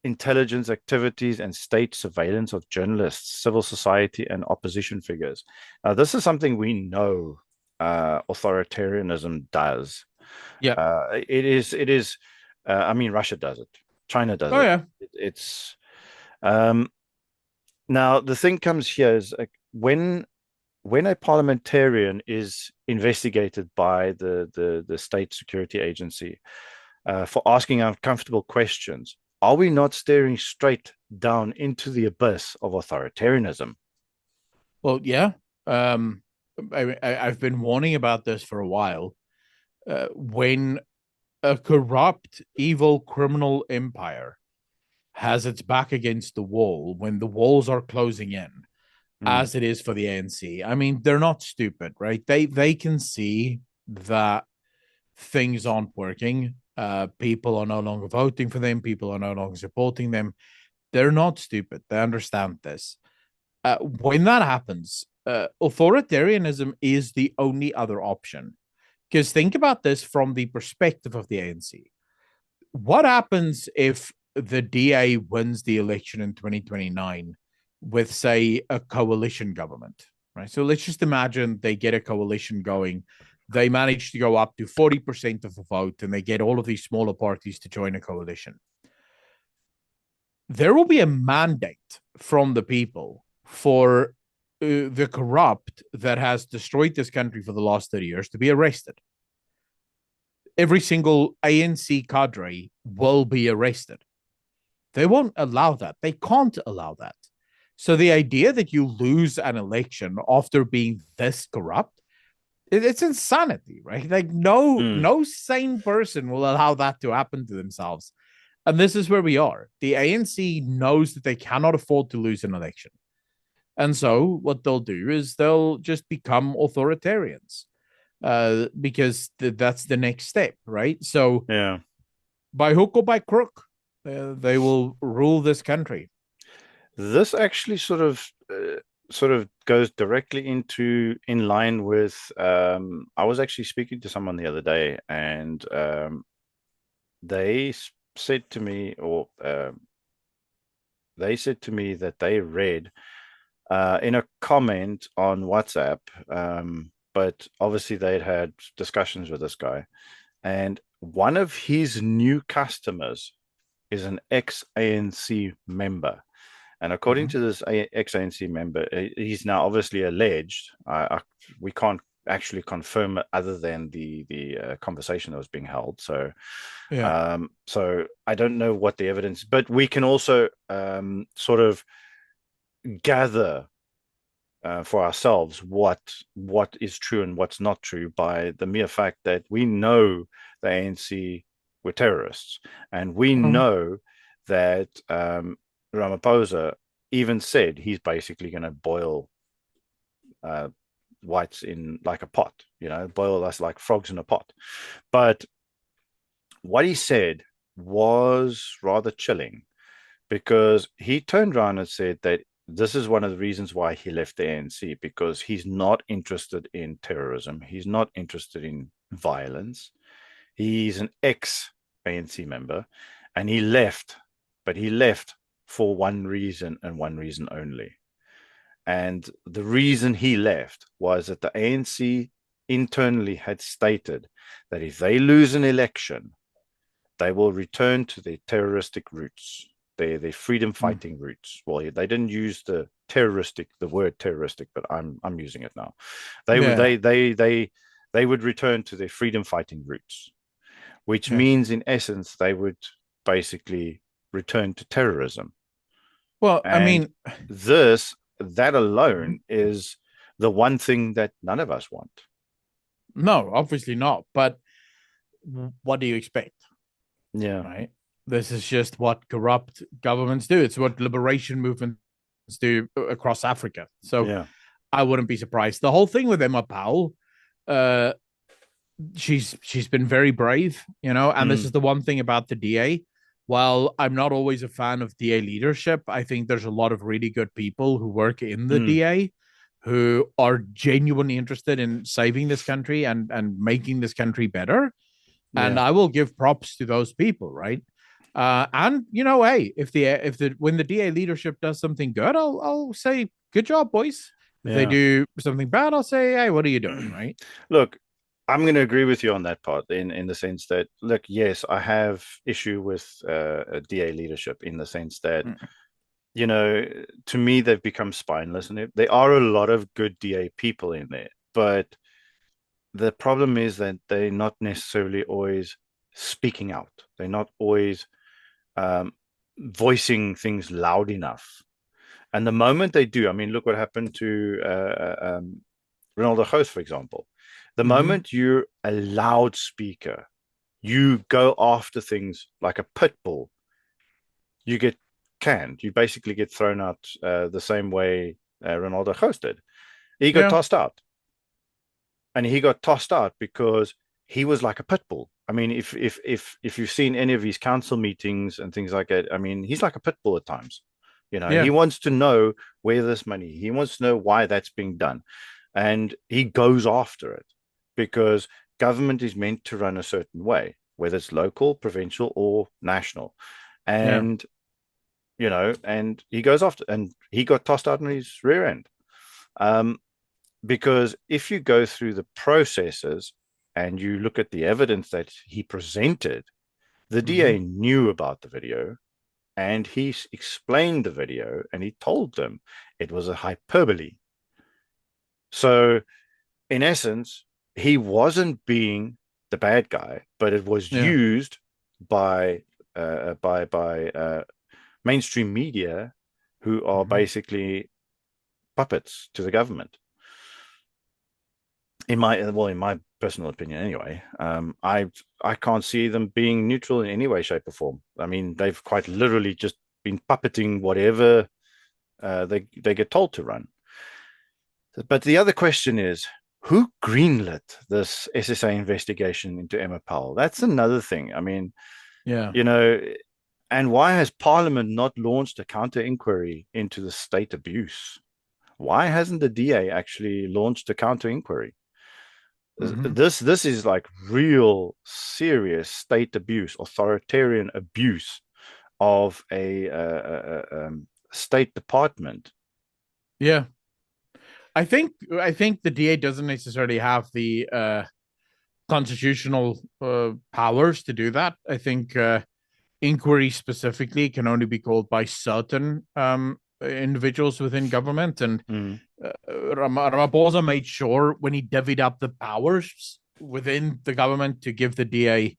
intelligence activities and state surveillance of journalists, civil society, and opposition figures. Now, this is something we know authoritarianism does. Yeah. It is. I mean, Russia does it. China does Oh it. yeah. It's um, now the thing comes here is when a parliamentarian is investigated by the state security agency for asking uncomfortable questions, are we not staring straight down into the abyss of authoritarianism? Well, yeah. Um, I've been warning about this for a while. When a corrupt, evil, criminal empire has its back against the wall, when the walls are closing in, Mm, as it is for the ANC. I mean, they're not stupid, right? They can see that things aren't working. People are no longer voting for them. People are no longer supporting them. They're not stupid. They understand this. When that happens, authoritarianism is the only other option. Because think about this from the perspective of the ANC. What happens if the DA wins the election in 2029 with, say, a coalition government, right? So let's just imagine they get a coalition going. They manage to go up to 40% of the vote and they get all of these smaller parties to join a coalition. There will be a mandate from the people for the corrupt that has destroyed this country for the last 30 years to be arrested. Every single ANC cadre will be arrested. They won't allow that. They can't allow that. So the idea that you lose an election after being this corrupt, it's insanity, right? Like Mm, no sane person will allow that to happen to themselves. And this is where we are. The ANC knows that they cannot afford to lose an election. And so what they'll do is they'll just become authoritarians, because that's the next step, right? So yeah. by hook or by crook, they will rule this country. This actually sort of goes directly into in line with I was actually speaking to someone the other day, and they said to me, or they said to me that they read in a comment on WhatsApp, but obviously they'd had discussions with this guy, and one of his new customers is an ex-ANC member. And according Mm-hmm. to this ex-ANC member, he's now obviously alleged. We can't actually confirm it other than the conversation that was being held. Yeah. So I don't know what the evidence, but we can also sort of gather for ourselves what is true and what's not true by the mere fact that we know the ANC were terrorists, and we Mhm. know that Ramaphosa even said he's basically going to boil uh, whites in like a pot, boil us like frogs in a pot. But what he said was rather chilling, because he turned around and said that this is one of the reasons why he left the ANC, because he's not interested in terrorism. He's not interested in violence. He's an ex ANC member, and he left, but he left for one reason and one reason only. And the reason he left was that the ANC internally had stated that if they lose an election, they will return to their terroristic roots, their freedom Mm. fighting roots. Well, they didn't use the word terroristic, but I'm using it now. They would Yeah. they would return to their freedom fighting roots, which Yeah. means in essence they would basically return to terrorism. Well, I And mean, that mhm. alone is the one thing that none of us want. No, obviously not. But what do you expect, Yeah, right? This is just what corrupt governments do. It's what liberation movements do across Africa. So yeah. I wouldn't be surprised. The whole thing with Emma Powell, uh, she's been very brave, and this is Mm, the one thing about the DA. While I'm not always a fan of DA leadership, I think there's a lot of really good people who work in the mm, DA who are genuinely interested in saving this country and making this country better. And yeah. I will give props to those people, right? And hey, if the when the DA leadership does something good, I'll say good job, boys. If they Yeah. do something bad, I'll say, hey, what are you doing, right? Look, I'm going to agree with you on that part in the sense that, look, yes, I have issue with DA leadership in the sense that, Mm. to me, they've become spineless, and there are a lot of good DA people in there. But the problem is that they're not necessarily always speaking out. They're not always um, voicing things loud enough. And the moment they do, I mean, look what happened to Ronaldo Host, for example. The Mm-hmm. moment you're a loudspeaker, you go after things like a pit bull, you get canned. You basically get thrown out the same way Ronaldo Host did. He got Yeah, tossed out. And he got tossed out because he was like a pit bull. I mean, if you've seen any of his council meetings and things like that, I mean, he's like a pit bull at times. He yeah, wants to know where this money, he wants to know why that's being done. And he goes after it because government is meant to run a certain way, whether it's local, provincial, or national. yeah. And, and he goes after, and he got tossed out in his rear end. Um, because if you go through the processes and you look at the evidence that he presented, the Mm-hmm. DA knew about the video, and he explained the video, and he told them it was a hyperbole. So, in essence, he wasn't being the bad guy, but it was Yeah, used by mainstream media who are basically puppets to the government. In my personal opinion, anyway, I can't see them being neutral in any way, shape, or form. I mean, they've quite literally just been puppeting whatever they get told to run. But the other question is, who greenlit this SSA investigation into Emma Powell? That's another thing. I mean, Yeah. you know, and why has Parliament not launched a counter inquiry into the state abuse? Why hasn't the DA actually launched a counter inquiry? Mm-hmm. This is like real serious state abuse, authoritarian abuse of a state department. Yeah. I think the DA doesn't necessarily have the constitutional powers to do that. I think inquiry specifically can only be called by certain individuals within government. And Mm. Ramaphosa made sure when he divvied up the powers within the government to give the DA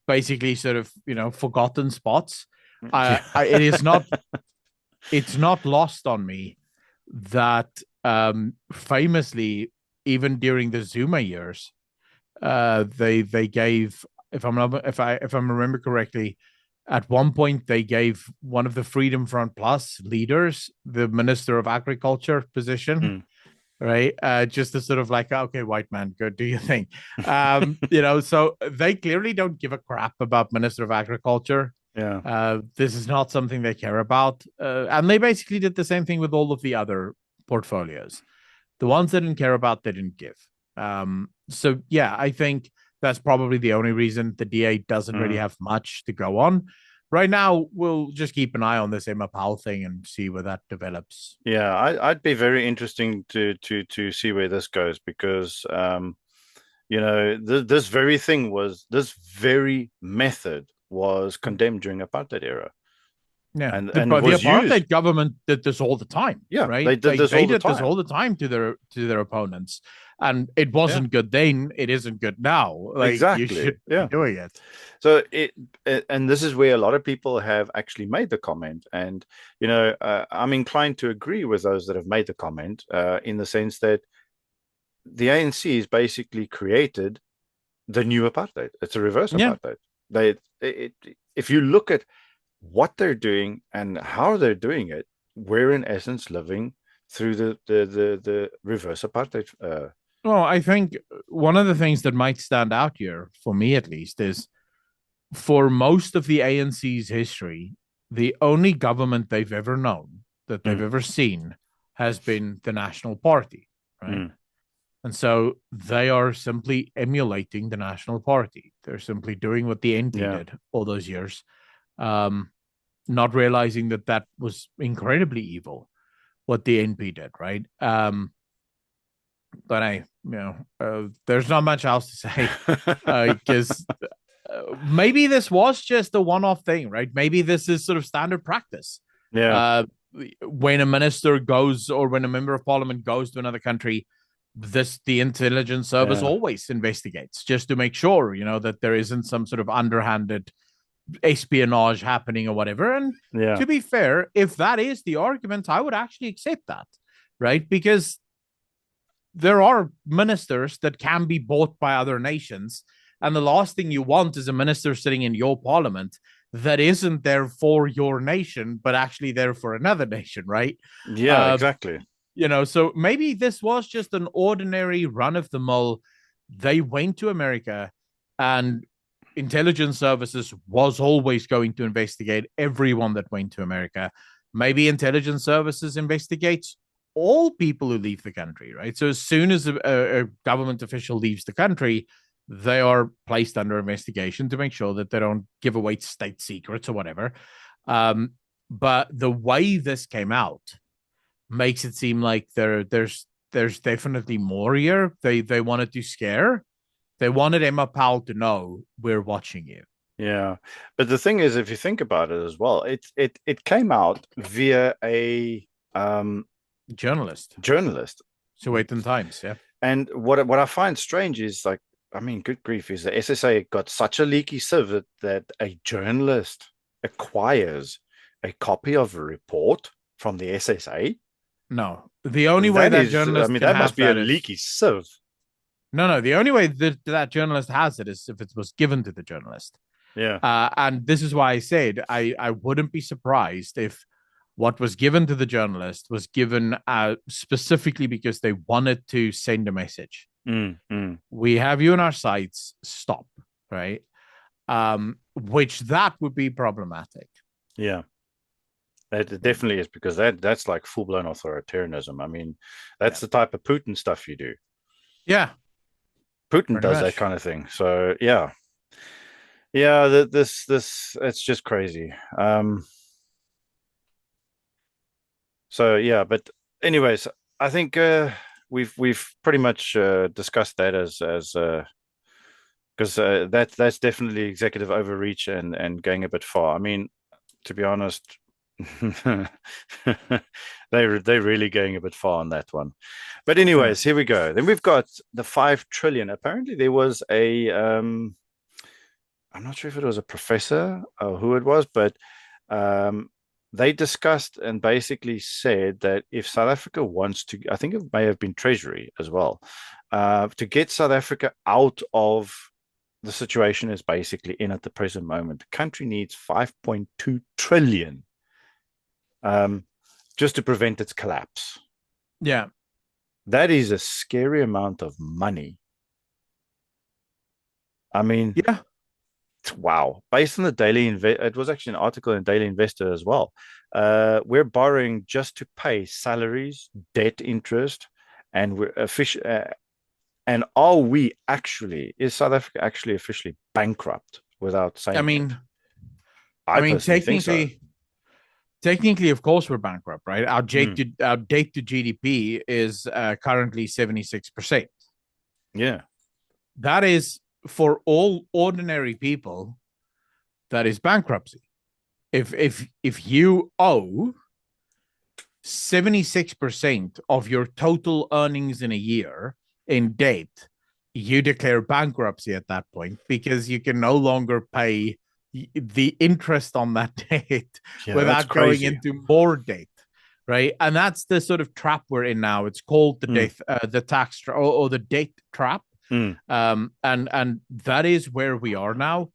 basically sort of forgotten spots. Yeah. It is not it's not lost on me that famously, even during the Zuma years, they gave, if I remember correctly, at one point they gave one of the Freedom Front Plus leaders the Minister of Agriculture position. Mm. Right, just to sort of like, okay, white man, go do your thing. So they clearly don't give a crap about Minister of Agriculture. Yeah. This is not something they care about, and they basically did the same thing with all of the other portfolios. The ones they didn't care about, they didn't give. So yeah, I think that's probably the only reason the DA doesn't really Mm. have much to go on. Right now, we'll just keep an eye on this Emma Powell thing and see where that develops. Yeah, I'd be very interesting to see where this goes because this very thing was this very method was condemned during apartheid era Yeah, and the was used. apartheid government did this all the time, Yeah, right? they did this They all the did this time. all the time to their opponents, and it Yeah, wasn't good then. It isn't good now. Like, you exactly. should be Yeah. doing it. So and this is where a lot of people have actually made the comment, and I'm inclined to agree with those that have made the comment in the sense that the ANC has basically created the new apartheid. It's a reverse Yeah, apartheid. If you look at what they're doing and how they're doing it, we're in essence living through the reverse apartheid. well, I think one of the things that might stand out here, for me at least, is for most of the ANC's history, the only government they've ever known, that they've Mm, ever seen, has been the National Party, right? mm, And so they are simply emulating the National Party. They're simply doing what the NP yeah, did all those years, um, not realizing that that was incredibly evil, what the NP did, right? But there's not much else to say because maybe this was just a one-off thing, right? Maybe this is sort of standard practice. yeah, Uh, when a minister goes or when a member of parliament goes to another country, the intelligence service yeah, always investigates just to make sure, that there isn't some sort of underhanded espionage happening or whatever. And yeah, to be fair, if that is the argument, I would actually accept that, right? Because there are ministers that can be bought by other nations. And the last thing you want is a minister sitting in your parliament that isn't there for your nation, but actually there for another nation, right? yeah, Uh, exactly. so maybe this was just an ordinary run of the mill. They went to America, and intelligence services was always going to investigate everyone that went to America. Maybe intelligence services investigates all people who leave the country, right? So as soon as a government official leaves the country, they are placed under investigation to make sure that they don't give away state secrets or whatever. But the way this came out makes it seem like there's definitely more here. They wanted to scare. They wanted Emma Powell to know we're watching you. Yeah, but the thing is, if you think about it as well, it came out via a Journalist. journalist. So wait in times, yeah. And what I find strange is like, I mean, good grief, is the SSA got such a leaky sieve that a journalist acquires a copy of a report from the SSA. No, the only way That that is, I journalist mean, can that must have be a that is leaky sieve. no. The only way that that journalist has it is if it was given to the journalist. Yeah. And this is why I said I wouldn't be surprised if what was given to the journalist was given specifically because they wanted to send a message. Mm, mm. We have you on our sites. Stop. Right. Which that would be problematic. Yeah. It definitely is, because that's like full blown authoritarianism. I mean, that's Yeah. the type of Putin stuff you do. Yeah. Putin Pretty does that much. kind of thing. So yeah, yeah. This it's just crazy. So yeah, but anyways, I think we've pretty much discussed that as because that's definitely executive overreach and going a bit far. I mean, to be honest, they're really going a bit far on that one. But Yeah. anyways, here we go. Then we've got the 5 trillion. Apparently, there was a I'm not sure if it was a professor or who it was, but um, they discussed and basically said that if South Africa wants to, I think it may have been Treasury as well, to get South Africa out of the situation is basically in at the present moment. The country needs 5.2 trillion um, just to prevent its collapse. Yeah. That is a scary amount of money. I mean, Yeah. wow. Based on the it was actually an article in Daily Investor as well. We're borrowing just to pay salaries, debt interest, and we're and are we actually, is South Africa actually officially bankrupt without I saying it? mean, I I mean, personally think so. technically, of course, we're bankrupt, right? Mm, Our debt to GDP is currently 76%. yeah. That is for all ordinary people. That is bankruptcy. If you owe 76% of your total earnings in a year in debt, you declare bankruptcy at that point because you can no longer pay the interest on that debt Yeah, that's without going crazy. into more debt. Right. And that's the sort of trap we're in now. It's called Mm, the tax or the debt trap. mm, And that is where we are now.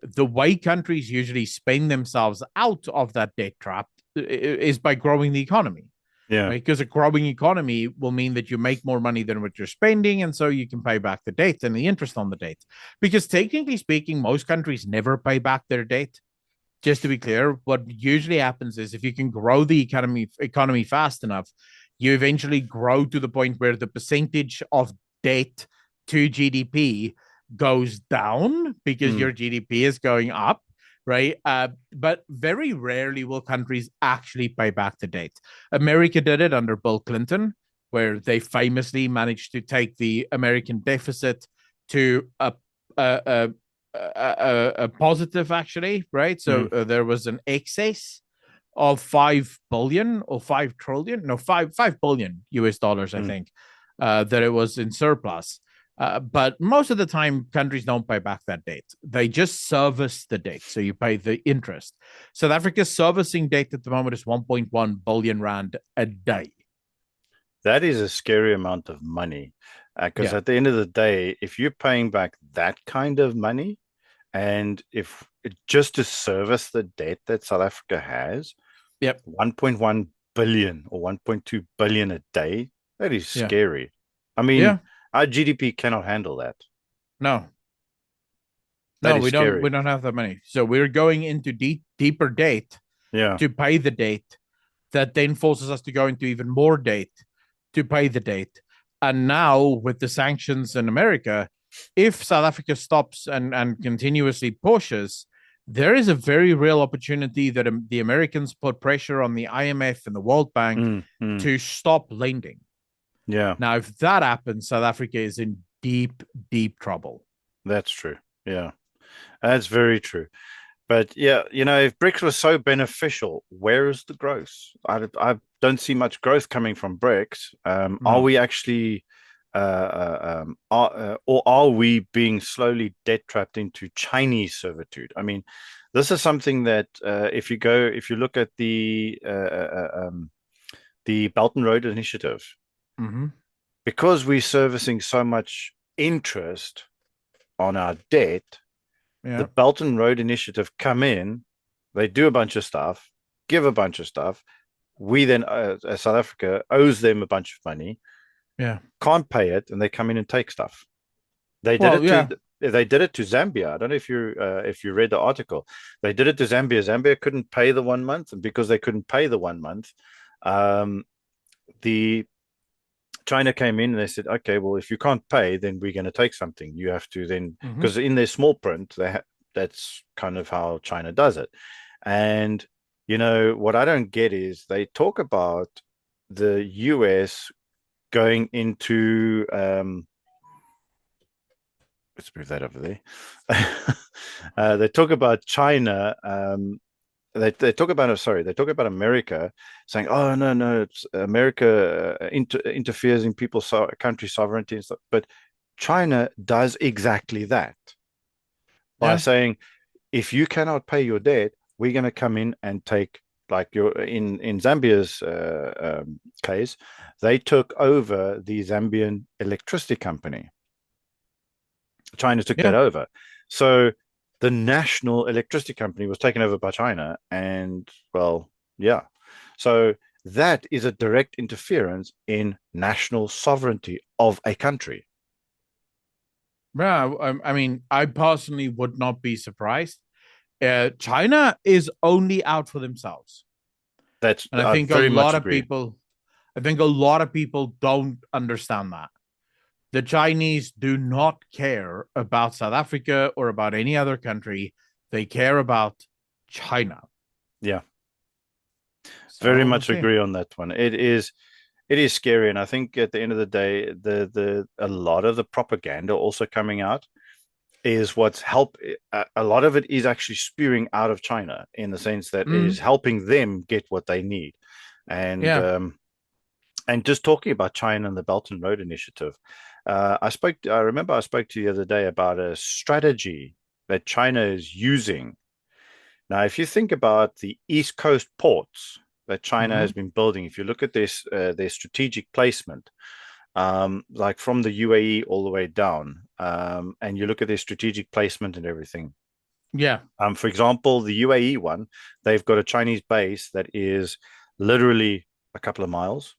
The way countries usually spend themselves out of that debt trap is by growing the economy, yeah. right? Because a growing economy will mean that you make more money than what you're spending, and so you can pay back the debt and the interest on the debt. Because technically speaking, most countries never pay back their debt. Just to be clear, what usually happens is if you can grow the economy fast enough, you eventually grow to the point where the percentage of debt to GDP goes down because Mm, your GDP is going up, right? But very rarely will countries actually pay back the debt. America did it under Bill Clinton, where they famously managed to take the American deficit to a, a positive, actually, right? So mm, there was an excess of 5 billion or 5 trillion, no, 5 billion US dollars, I mm. think, that it was in surplus. But most of the time, countries don't pay back that debt. They just service the debt. So you pay the interest. South Africa's servicing debt at the moment is 1.1 billion Rand a day. That is a scary amount of money. Because Yeah. at the end of the day, if you're paying back that kind of money, and if just to service the debt that South Africa has, Yep. 1.1 billion or 1.2 billion a day, that is Yeah. scary. I mean, Yeah. our GDP cannot handle that. No. That No, is we don't. scary. We don't have that money. So we're going into deeper debt Yeah. to pay the debt. That then forces us to go into even more debt to pay the debt. And now with the sanctions in America, if South Africa stops and continuously pushes, there is a very real opportunity that the Americans put pressure on the IMF and the World Bank Mm, mm. to stop lending. Yeah, Now, if that happens, South Africa is in deep, deep trouble. that's true. Yeah, that's very true. But yeah, if BRICS was so beneficial, where is the growth? I don't see much growth coming from BRICS. Are No. we actually, or are we being slowly debt trapped into Chinese servitude? I mean, this is something that if you look at the Belt and Road Initiative, Mm-hmm. because we're servicing so much interest on our debt, the Yeah. Belt and Road Initiative come in, they do a bunch of stuff, give a bunch of stuff. We then, as South Africa, owes them a bunch of money, Yeah. can't pay it, and they come in and take stuff. They did Well, it to yeah. Zambia. I don't know if you read the article. They did it to Zambia. Zambia couldn't pay the 1 month, and because they couldn't pay the 1 month, um, the China came in and they said, okay, well, if you can't pay, then we're going to take something. You have to then, Mm-hmm. because in their small print, that's kind of how China does it. And, what I don't get is they talk about the US going into, let's move that over there. They talk about China. They talk about they talk about America saying, "Oh no, it's America interferes in people's country sovereignty and stuff." But China does exactly that by Yeah. saying, "If you cannot pay your debt, we're going to come in and take." Like your in Zambia's case, they took over the Zambian electricity company. China took that Yeah. over. So the national electricity company was taken over by China. And well, yeah. So that is a direct interference in national sovereignty of a country. Yeah. I mean, I personally would not be surprised. China is only out for themselves. That's And I very much agree. I think a lot of people don't understand that. The Chinese do not care about South Africa or about any other country. They care about China. Yeah, very So we'll much see. agree on that one. It is scary, and I think at the end of the day, the a lot of the propaganda also coming out is what's help. A lot of it is actually spewing out of China in the sense that it is Mm, helping them get what they need, and yeah. just talking about China and the Belt and Road Initiative, I remember I spoke to you the other day about a strategy that China is using. Now, if you think about the East Coast ports that China Mm-hmm. has been building, if you look at this their strategic placement, like from the UAE all the way down, and you look at their strategic placement and everything. Yeah. For example, the UAE one, they've got a Chinese base that is literally a couple of miles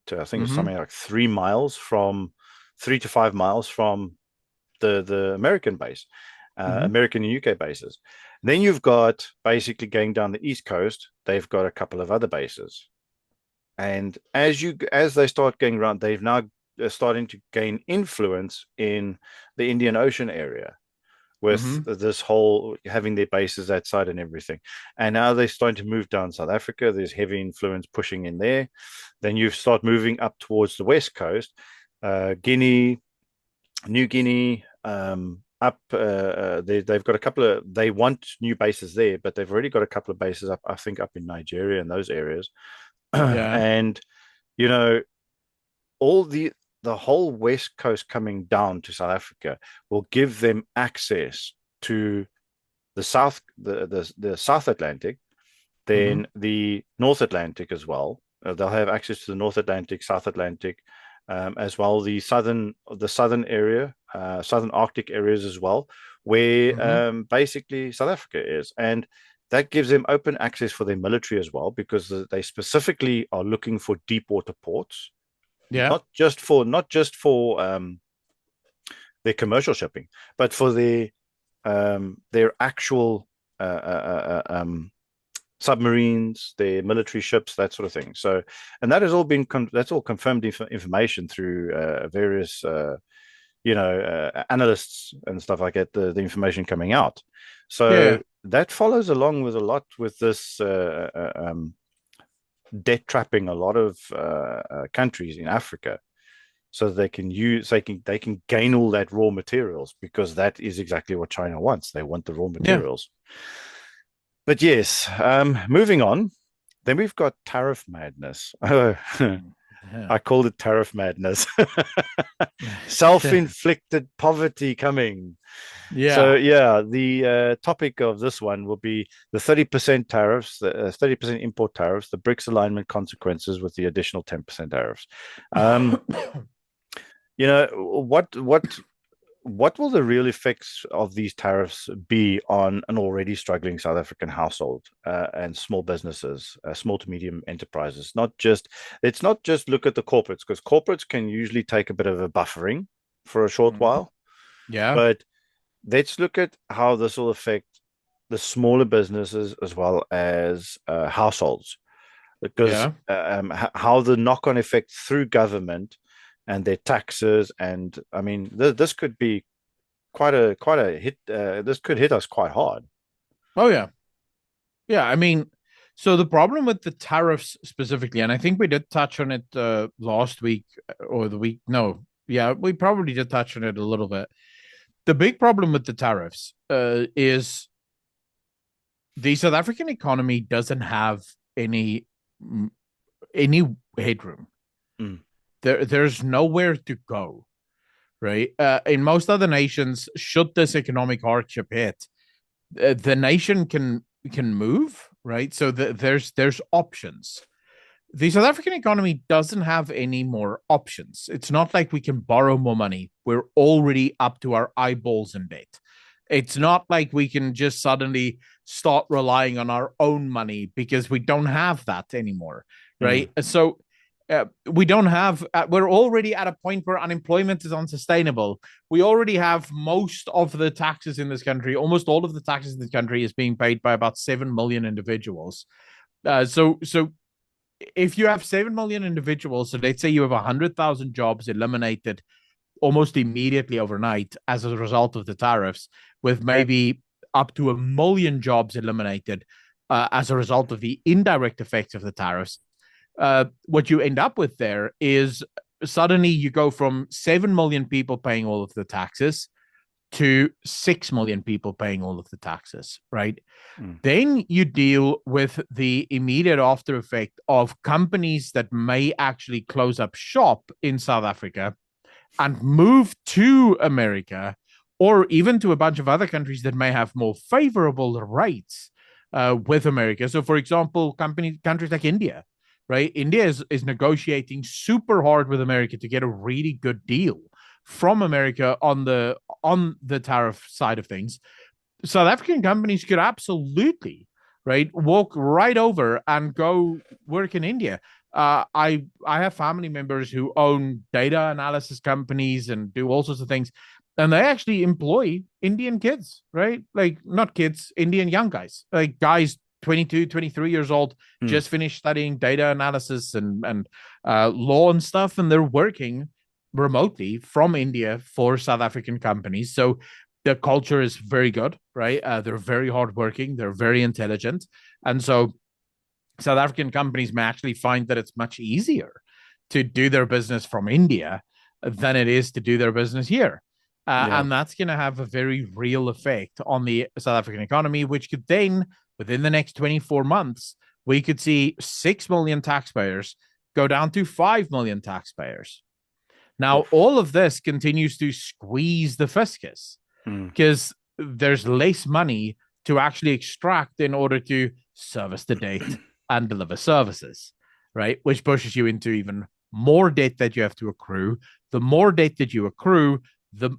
to, I think it's Mm-hmm. something like 3 miles from 3 to 5 miles from the American base, Mm-hmm. American and UK bases. Then you've got basically going down the East Coast, they've got a couple of other bases. And as they start going around, they've now starting to gain influence in the Indian Ocean area with Mm-hmm. this whole having their bases that side and everything. And now they're starting to move down South Africa. There's heavy influence pushing in there. Then you start moving up towards the west coast, Guinea, New Guinea, up. They've got a couple of. They want new bases there, but they've already got a couple of bases up. I think up in Nigeria and those areas. Yeah. And you know, all the whole west coast coming down to South Africa will give them access to the South Atlantic, Mm-hmm. then the North Atlantic as well. They'll have access to the North Atlantic, South Atlantic, as well the southern area, southern Arctic areas as well, where Mm-hmm. basically South Africa is, and that gives them open access for their military as well because they specifically are looking for deep water ports, Yeah. not just for their commercial shipping, but for their actual submarines, their military ships, that sort of thing. So, and that has all been that's all confirmed information through various analysts and stuff like that. The information coming out. So Yeah. that follows along with a lot with this debt trapping a lot of countries in Africa so they can gain all that raw materials because that is exactly what China wants. They want the raw Yeah. materials. But yes, moving on. Then we've got tariff madness. Yeah. I called it tariff madness. Self-inflicted poverty coming. So Yeah. yeah, the topic of this one will be the 30% tariffs, the 30% import tariffs, the BRICS alignment consequences with the additional 10% tariffs. Um, you know, what will the real effects of these tariffs be on an already struggling South African household and small businesses, small to medium enterprises? Let's not just look at the corporates, because corporates can usually take a bit of a buffering for a short Mhm. while, Yeah. but let's look at how this will affect the smaller businesses as well as households, because Yeah. how the knock-on effect through government and their taxes, and I mean, this could be quite a hit. This could hit us quite hard. Oh yeah. Yeah. I mean, so the problem with the tariffs specifically, and I think we did touch on it last week or the week. No, yeah, we probably did touch on it a little bit. The big problem with the tariffs is the South African economy doesn't have any any headroom. Mm, There's nowhere to go, right? In most other nations, should this economic hardship hit, the nation can move, right? So there's options. The South African economy doesn't have any more options. It's not like we can borrow more money. We're already up to our eyeballs in debt. It's not like we can just suddenly start relying on our own money because we don't have that anymore, mm, right? So we don't have, we're already at a point where unemployment is unsustainable. We already have most of the taxes in this country, almost all of the taxes in this country is being paid by about 7 million individuals. So if you have 7 million individuals, so let's say you have 100,000 jobs eliminated almost immediately overnight as a result of the tariffs, with maybe up to 1 million jobs eliminated as a result of the indirect effects of the tariffs, what you end up with there is suddenly you go from 7 million people paying all of the taxes to 6 million people paying all of the taxes, right? mm. Then you deal with the immediate after effect of companies that may actually close up shop in South Africa and move to America or even to a bunch of other countries that may have more favorable rates with America. So, for example, countries like India, right? India is negotiating super hard with America to get a really good deal from America on the tariff side of things. South African companies could absolutely right walk right over and go work in India. I have family members who own data analysis companies and do all sorts of things, and they actually employ Indian kids, right? Like not kids, Indian young guys, like guys 22, 23 years old, Mm. just finished studying data analysis and law and stuff, and they're working remotely from India for South African companies. So the culture is very good, right? They're very hardworking, they're very intelligent, and so South African companies may actually find that it's much easier to do their business from India than it is to do their business here. Yeah, And that's going to have a very real effect on the South African economy, which could then, within the next 24 months, we could see 6 million taxpayers go down to 5 million taxpayers. Now, oof. all of this continues to squeeze the fiscus Mm. because there's less money to actually extract in order to service the debt and deliver services, right? Which pushes you into even more debt that you have to accrue. The more debt that you accrue, the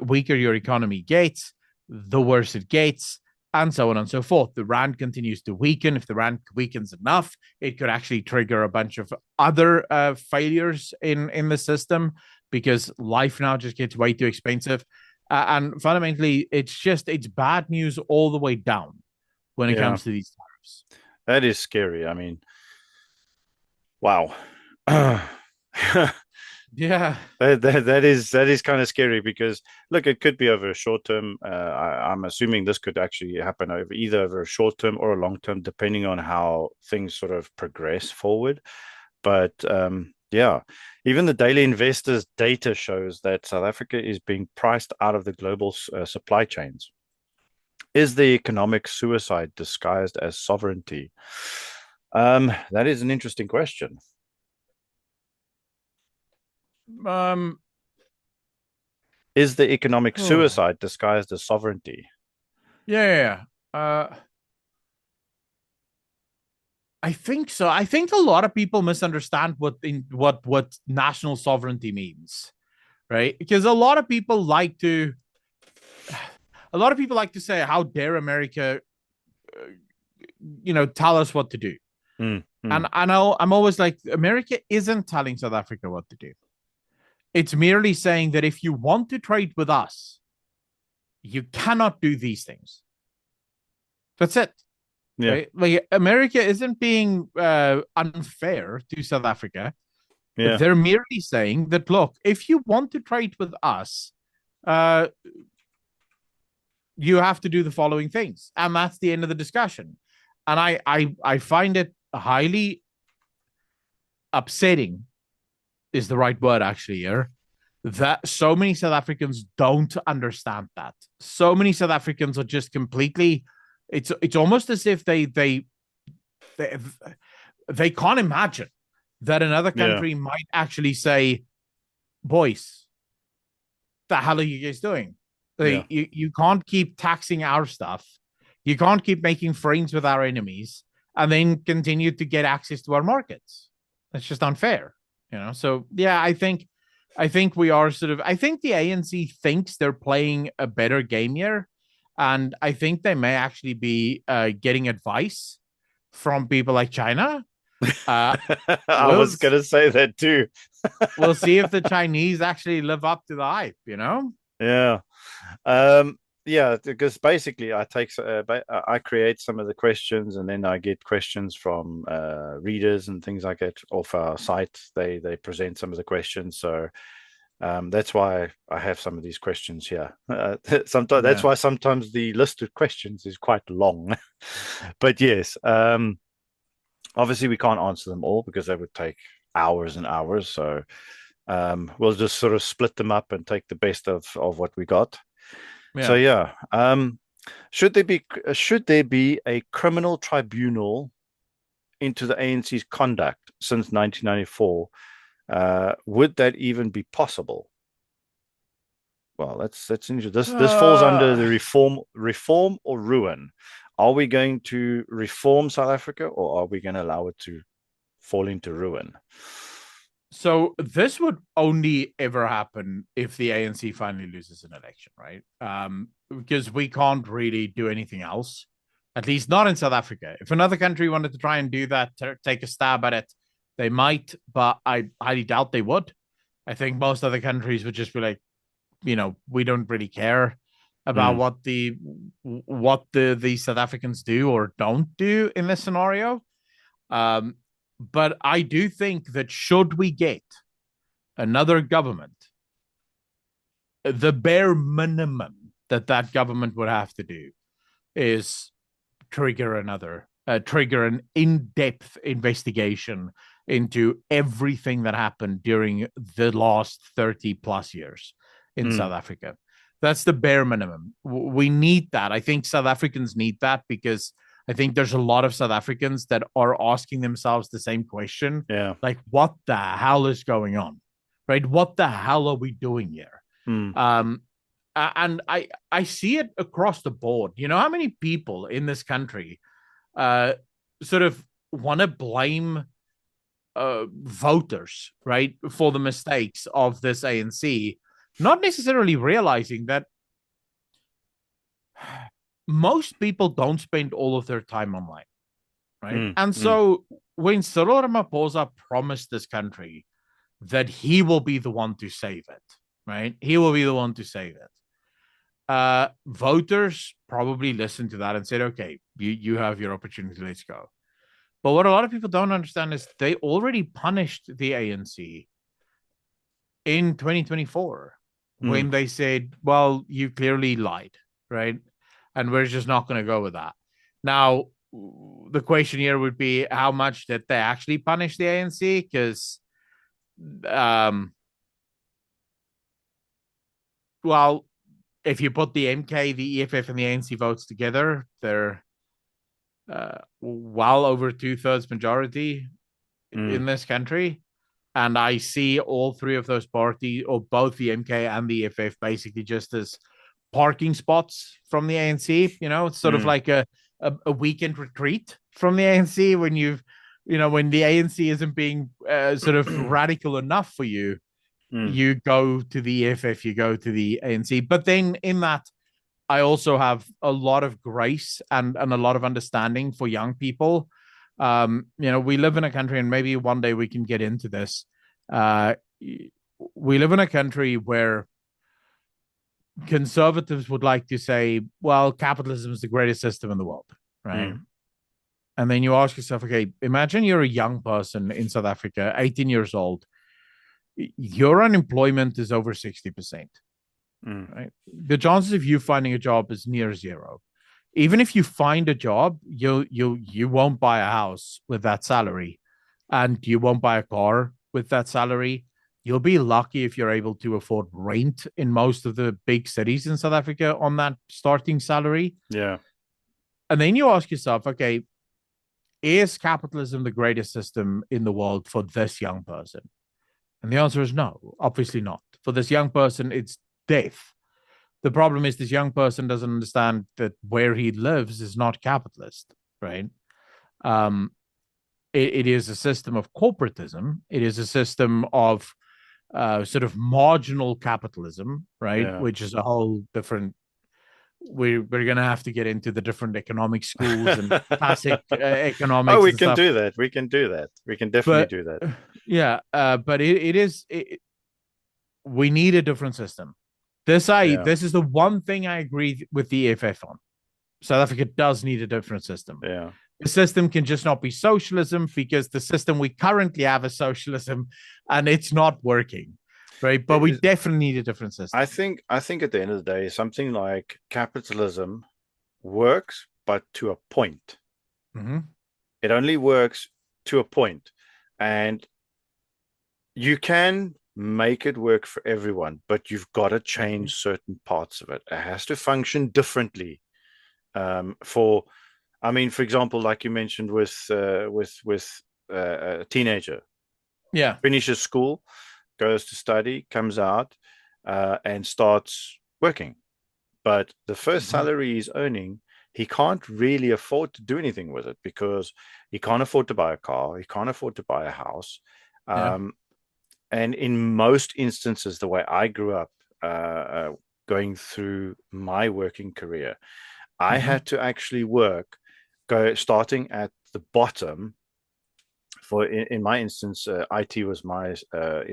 weaker your economy gets, the worse it gets, and so on and so forth. The rand continues to weaken. If the rand weakens enough, it could actually trigger a bunch of other failures in the system because life now just gets way too expensive. And fundamentally, it's bad news all the way down when it Yeah, comes to these tariffs. that is scary. I mean, wow. that, Yeah, that is kind of scary because look, it could be over a short term. I'm assuming this could actually happen over either over a short term or a long term, depending on how things sort of progress forward. But yeah, even the Daily Investors data shows that South Africa is being priced out of the global supply chains. Is the economic suicide disguised as sovereignty? That is an interesting question. Um, Is the economic oh, suicide disguised as sovereignty? yeah, yeah. I think so. I think a lot of people misunderstand what national sovereignty means, right? Because a lot of people like to say, "How dare America, tell us what to do?" Mm, And mm, I know I'm always like, America isn't telling South Africa what to do. It's merely saying that if you want to trade with us, you cannot do these things. That's it. yeah, Right? Like America isn't being unfair to South Africa. yeah, They're merely saying that look, if you want to trade with us, uh, you have to do the following things, and that's the end of the discussion. And I find it highly upsetting is the right word actually here, that so many South Africans don't understand that. So many South Africans are just completely. It's almost as if they they can't imagine that another yeah, country might actually say, "Boys, the hell are you guys doing? yeah, You can't keep taxing our stuff. You can't keep making friends with our enemies and then continue to get access to our markets. That's just unfair, you know." So yeah, I think we are sort of. I think the ANC thinks they're playing a better game here, and I think they may actually be getting advice from people like China. Uh, I we'll was gonna say that too. we'll see if the Chinese actually live up to the hype. Yeah. Um, yeah, because basically I create some of the questions and then I get questions from readers and things like that off our site. They present some of the questions, so that's why I have some of these questions here. Sometimes that's Yeah. why sometimes the list of questions is quite long. But yes, obviously we can't answer them all because that would take hours and hours. So we'll just sort of split them up and take the best of what we got. So Yeah. yeah, should there be a criminal tribunal into the ANC's conduct since 1994? Would that even be possible? Well, that's interesting. This falls under Uh, the reform or ruin. Are we going to reform South Africa or are we going to allow it to fall into ruin? so this would only ever happen if the ANC finally loses an election, right? Because we can't really do anything else, at least not in South Africa. If another country wanted to try and do that, take a stab at it, they might, but I highly doubt they would. I think most other countries would just be like, we don't really care about Mm, what the South Africans do or don't do in this scenario. Um, but I do think that should we get another government, the bare minimum that government would have to do is trigger an in-depth investigation into everything that happened during the last 30 plus years in South mm, Africa. That's the bare minimum. We need that. I think South Africans need that because I think there's a lot of South Africans that are asking themselves the same question, yeah. like, what the hell is going on? Right? What the hell are we doing here? Mm, Um, and I see it across the board. You know how many people in this country uh, sort of want to blame voters, right, for the mistakes of this ANC, not necessarily realizing that most people don't spend all of their time online, right? mm, And mm, so when Cyril Ramaphosa promised this country that he will be the one to save it, right? He will be the one to save it. Voters probably listened to that and said, okay, you have your opportunity, let's go. But what a lot of people don't understand is they already punished the ANC in 2024 mm. when they said, well, you clearly lied, right? And we're just not going to go with that. Now, the question here would be how much did they actually punish the ANC? Because, um, well, if you put the MK, the EFF, and the ANC votes together, they're well over two-thirds majority Mm. in this country. And I see all three of those parties, or both the MK and the EFF, basically just as parking spots from the ANC. It's sort of Mm, like a weekend retreat from the ANC when when the ANC isn't being sort of radical enough for you, mm, you go to the EFF, you go to the ANC. But then in that, I also have a lot of grace and a lot of understanding for young people. We live in a country, and maybe one day we can get into this. Uh, we live in a country where conservatives would like to say, well, capitalism is the greatest system in the world, right? mm, And then you ask yourself, okay, imagine you're a young person in South Africa, 18 years old. Your unemployment is over 60%, mm. right? The chances of you finding a job is near zero. Even if you find a job, you won't buy a house with that salary, and you won't buy a car with that salary. You'll be lucky if you're able to afford rent in most of the big cities in South Africa on that starting salary. Yeah. And then you ask yourself, okay, is capitalism the greatest system in the world for this young person? And the answer is no, obviously not. For this young person, it's death. The problem is this young person doesn't understand that where he lives is not capitalist, right? Um, it is a system of corporatism. It is a system of sort of marginal capitalism, right? Yeah. Which is a whole different. We're gonna have to get into the different economic schools and classic Oh, economics we and can stuff. do that. We can do that. We can definitely But do that. yeah, but it is. We need a different system. Yeah. This is the one thing I agree with the EFF on. South Africa does need a different system. Yeah. The system can just not be socialism, because the system we currently have is socialism and it's not working. Right. But we It- definitely need a different system. I think at the end of the day, something like capitalism works, but to a point. Mm-hmm. It only works to a point. And you can make it work for everyone, but you've got to change certain parts of it. It has to function differently. For I mean, for example, like you mentioned with a teenager Yeah. finishes school, goes to study, comes out, and starts working. But the first Mm-hmm. salary he's earning, he can't really afford to do anything with it because he can't afford to buy a car, he can't afford to buy a house. Yeah. Um, and in most instances, the way I grew up, going through my working career, I Mm-hmm. had to actually work, go starting at the bottom. For in my instance, IT was my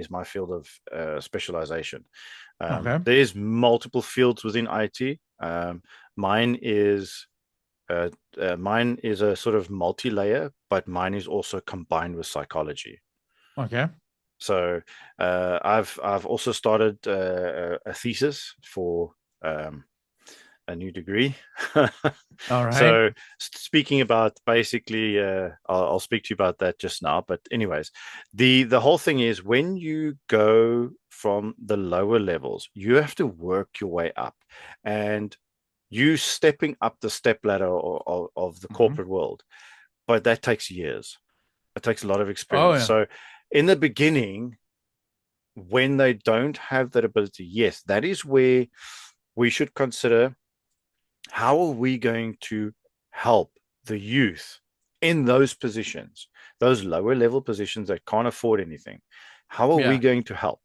is my field of specialization. Okay. There's multiple fields within IT. Mine is uh, mine is a sort of multi-layer, but mine is also combined with psychology. Okay. So I've also started a thesis for um, a new degree. All right. So speaking about basically, I'll speak to you about that just now. But anyways, the whole thing is when you go from the lower levels, you have to work your way up, and you stepping up the step ladder of the Mm-hmm. corporate world. But that takes years. It takes a lot of Oh experience. yeah. So in the beginning, when they don't have that ability, yes, that is where we should consider how are we going to help the youth in those positions, those lower level positions that can't afford anything? How are we Yeah. going to help?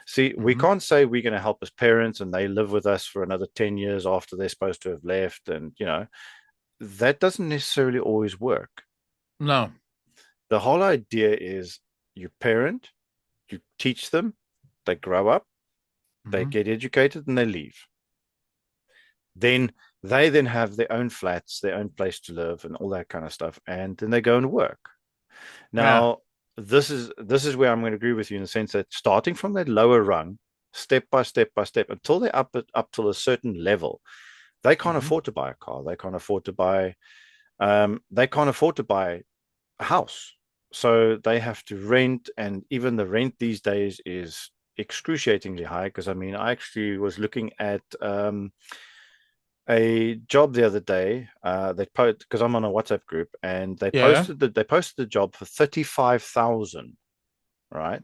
See, we Mm-hmm. can't say we're going to help as parents and they live with us for another 10 years after they're supposed to have left. And, that doesn't necessarily always work. No. The whole idea is you parent, you teach them, they grow up, they Mm-hmm. get educated, and they leave. Then they then have their own flats, their own place to live, and all that kind of stuff, and then they go and work. Yeah. Now, this is where I'm going to agree with you in the sense that starting from that lower rung, step by step, until they're up till a certain level, they can't Mm-hmm. afford to buy a car. They can't afford to buy a house. So they have to rent, and even the rent these days is excruciatingly high. Because I mean, I actually was looking at a job the other day. They posted because I'm on a WhatsApp group, and they Yeah. posted the job for 35,000. right?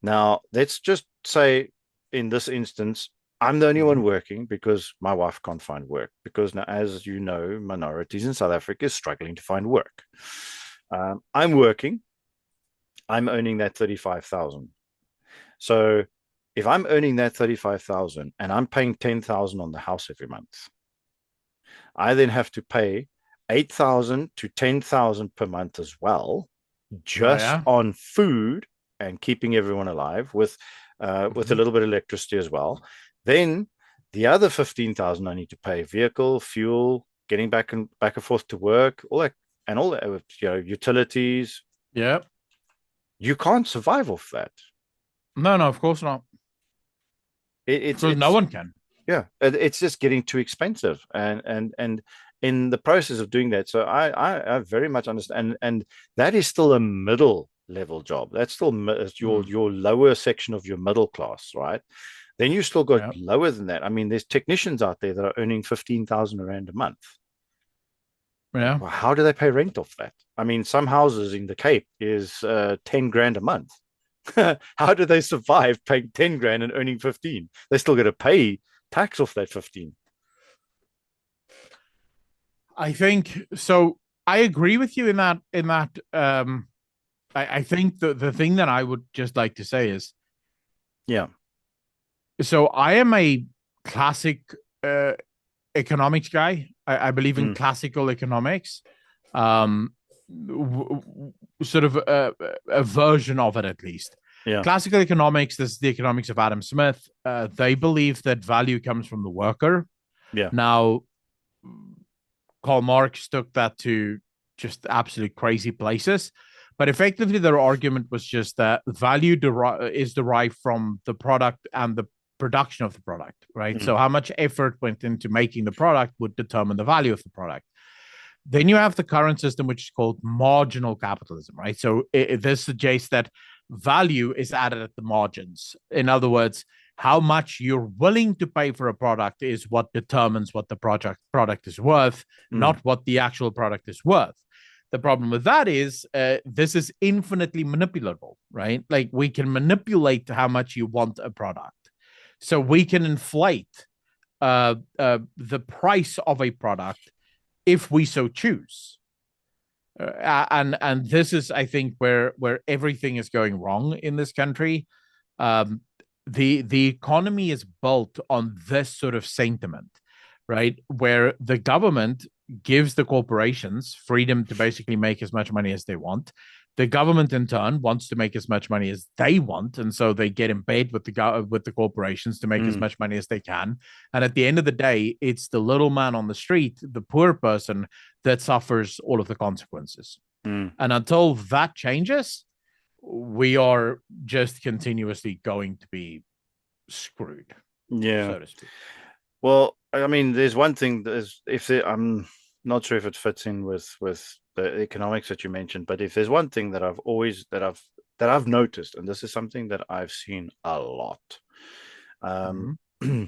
Now, let's just say in this instance, I'm the only Mhm. one working because my wife can't find work. Because now, as you know, minorities in South Africa is struggling to find work. I'm working. I'm earning that 35,000. So if I'm earning that 35,000 and I'm paying 10,000 on the house every month, I then have to pay 8,000 to 10,000 per month as well, Oh just yeah. on food and keeping everyone alive with a Mhm. little bit of electricity as well. Then the other 15,000 I need to pay vehicle, fuel, getting back and forth to work, all that and all that, utilities. Yeah. You can't survive off that. No, no, of course not. It, Of it's course, no it's one can. yeah, it's just getting too expensive, and in the process of doing that, so I very much understand, and that is still a middle level job. That's still Mm. your lower section of your middle class, right? Then you still got Yeah. lower than that. I mean, there's technicians out there that are earning 15,000 rand a month. Like, Yeah. well, how do they pay rent off that? I mean, some houses in the Cape is 10 grand a month. How do they survive paying 10 grand and earning 15? They still got to pay tax off that 15. I think so. I agree with you in that. I think the thing that I would just like to say is, Yeah. so I am a classic uh, economics guy. I believe in Mm, classical economics, um, sort of a version of it at least. yeah. Classical economics, this is the economics of Adam Smith. They believe that value comes from the worker. Yeah. Now, Karl Marx took that to just absolute crazy places. But effectively, their argument was just that value is derived from the product and the production of the product, right? Mm, So, how much effort went into making the product would determine the value of the product. Then you have the current system, which is called marginal capitalism, right? So, this suggests that value is added at the margins. In other words, how much you're willing to pay for a product is what determines what the product is worth, mm, not what the actual product is worth. The problem with that is this is infinitely manipulable, right? Like we can manipulate how much you want a product. So we can inflate the price of a product if we so choose. And this is, I think, where everything is going wrong in this country. Um, the economy is built on this sort of sentiment, right? Where the government gives the corporations freedom to basically make as much money as they want. The government, in turn, wants to make as much money as they want, and so they get in bed with the corporations to make as mm, much money as they can. And at the end of the day, it's the little man on the street, the poor person, that suffers all of the consequences. mm. And until that changes, we are just continuously going to be screwed, Yeah. so to speak. Well, I mean, there's one thing that is if there, I'm not sure if it fits in with the economics that you mentioned, but if there's one thing that I've noticed, and this is something that I've seen a lot, um, Mm-hmm.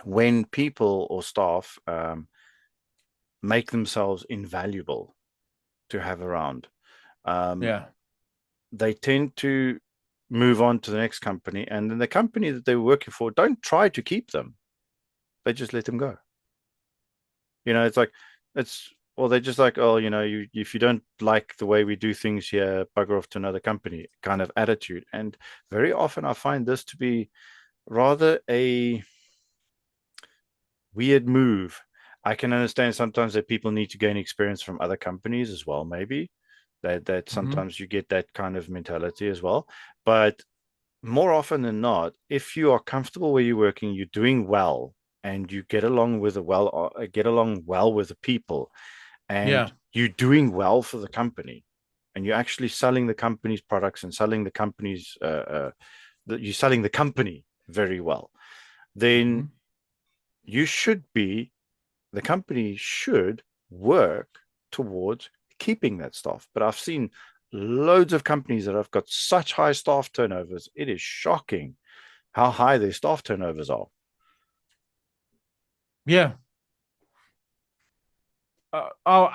when people or staff make themselves invaluable to have around, um, Yeah. they tend to move on to the next company, and then the company that they're working for don't try to keep them; they just let them go. It's like it's well, they're just like, oh, you if you don't like the way we do things here, bugger off to another company kind of attitude. And very often I find this to be rather a weird move. I can understand sometimes that people need to gain experience from other companies as well, maybe. That Mm-hmm. sometimes you get that kind of mentality as well. But more often than not, if you are comfortable where you're working, you're doing well, and you get along well with the people, and Yeah. you're doing well for the company, and you're actually selling the company's products and selling the company's you're selling the company very well, then Mm-hmm. you should be the company should work towards keeping that staff. But I've seen loads of companies that have got such high staff turnovers. It is shocking how high their staff turnovers are. Yeah. Oh,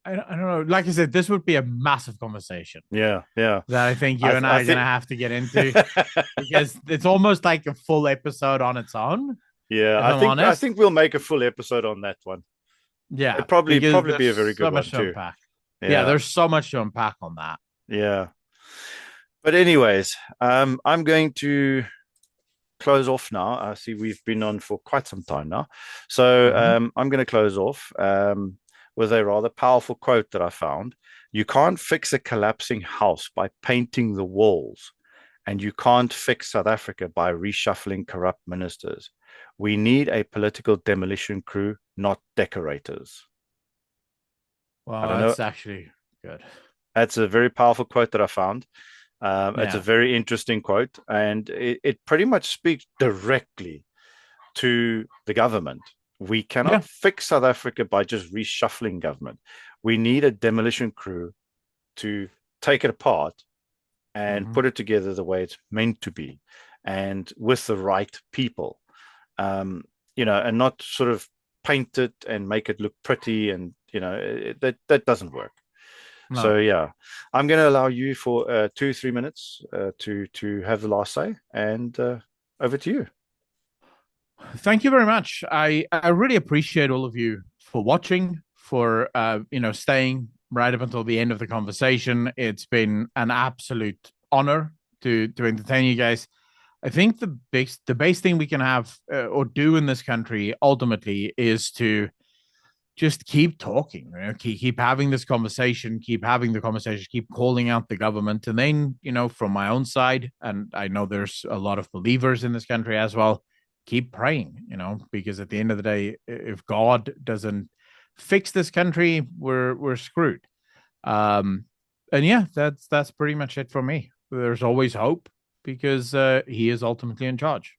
I don't know. Like I said, this would be a massive conversation Yeah, yeah. that I think you I and I I are going to think have to get into because it's almost like a full episode on its own, yeah, if I'm I honest. think we'll make a full episode on that one. Yeah, It probably because probably there's be a very good so one much to too. unpack. Yeah, Yeah, there's so much to unpack on that. yeah. But anyways, I'm going to close off now. I see we've been on for quite some time now. So Mhm. I'm going to close off with a rather powerful quote that I found. You can't fix a collapsing house by painting the walls, and you can't fix South Africa by reshuffling corrupt ministers. We need a political demolition crew, not decorators. I Well, don't know. that's actually good. That's a very powerful quote that I found. It's a Yeah. very interesting quote, and it pretty much speaks directly to the government. We Yeah. cannot fix South Africa by just reshuffling government. We need a demolition crew to take it apart and Hmm. put it together the way it's meant to be and with the right people. Um, and not sort of paint it and make it look pretty and that doesn't work. So No. yeah, I'm going to allow you for 2 3 minutes to have the last say, and over to you. Thank you very much. I really appreciate all of you for watching, for staying right up until the end of the conversation. It's been an absolute honor to entertain you guys. I think the best thing we can have or do in this country ultimately is to just keep talking, keep having this conversation, keep having the conversation, keep calling out the government. And then, from my own side, and I know there's a lot of believers in this country as well, keep praying, because at the end of the day, if God doesn't fix this country, we're screwed. Um, and yeah, that's pretty much it for me. There's always hope because he is ultimately in charge.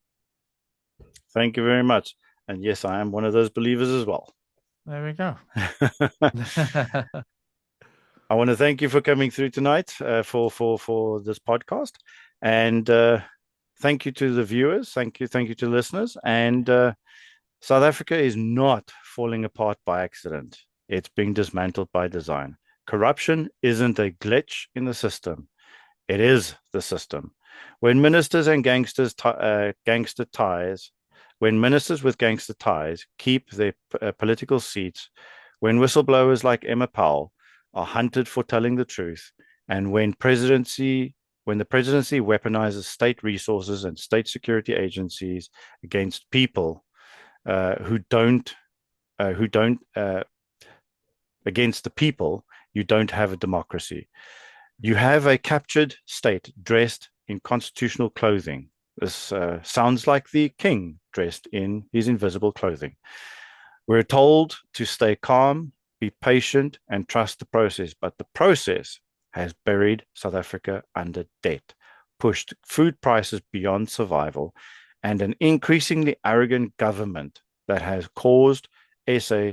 Thank you very much. And yes, I am one of those believers as well. There we go. I want to thank you for coming through tonight for this podcast, and thank you to the viewers. Thank you to the listeners. And South Africa is not falling apart by accident. It's being dismantled by design. Corruption isn't a glitch in the system. It is the system. When ministers and gangster ties, when ministers with gangster ties keep their political seats, when whistleblowers like Emma Powell are hunted for telling the truth, and when the presidency weaponizes state resources and state security agencies against people who don't against the people, you don't have a democracy. You have a captured state dressed in constitutional clothing. This sounds like the king dressed in his invisible clothing. We're told to stay calm, be patient, and trust the process. But the process has buried South Africa under debt, pushed food prices beyond survival, and an increasingly arrogant government that has caused SA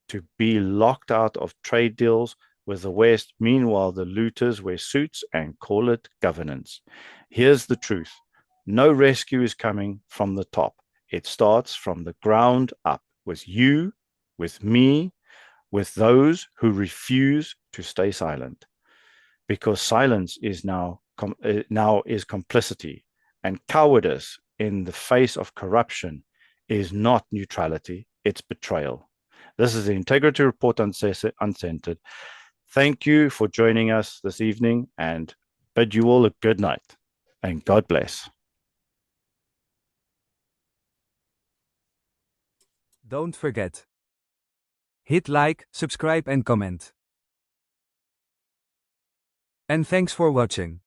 to be locked out of trade deals with the West. Meanwhile, the looters wear suits and call it governance. Here's the truth: no rescue is coming from the top. It starts from the ground up with you, with me, with those who refuse to stay silent. Because silence is now is complicity, and cowardice in the face of corruption is not neutrality, it's betrayal. This is the Integrity Report Uncensored. Thank you for joining us this evening, and bid you all a good night, and God bless. Don't forget. Hit like, subscribe and comment. And thanks for watching.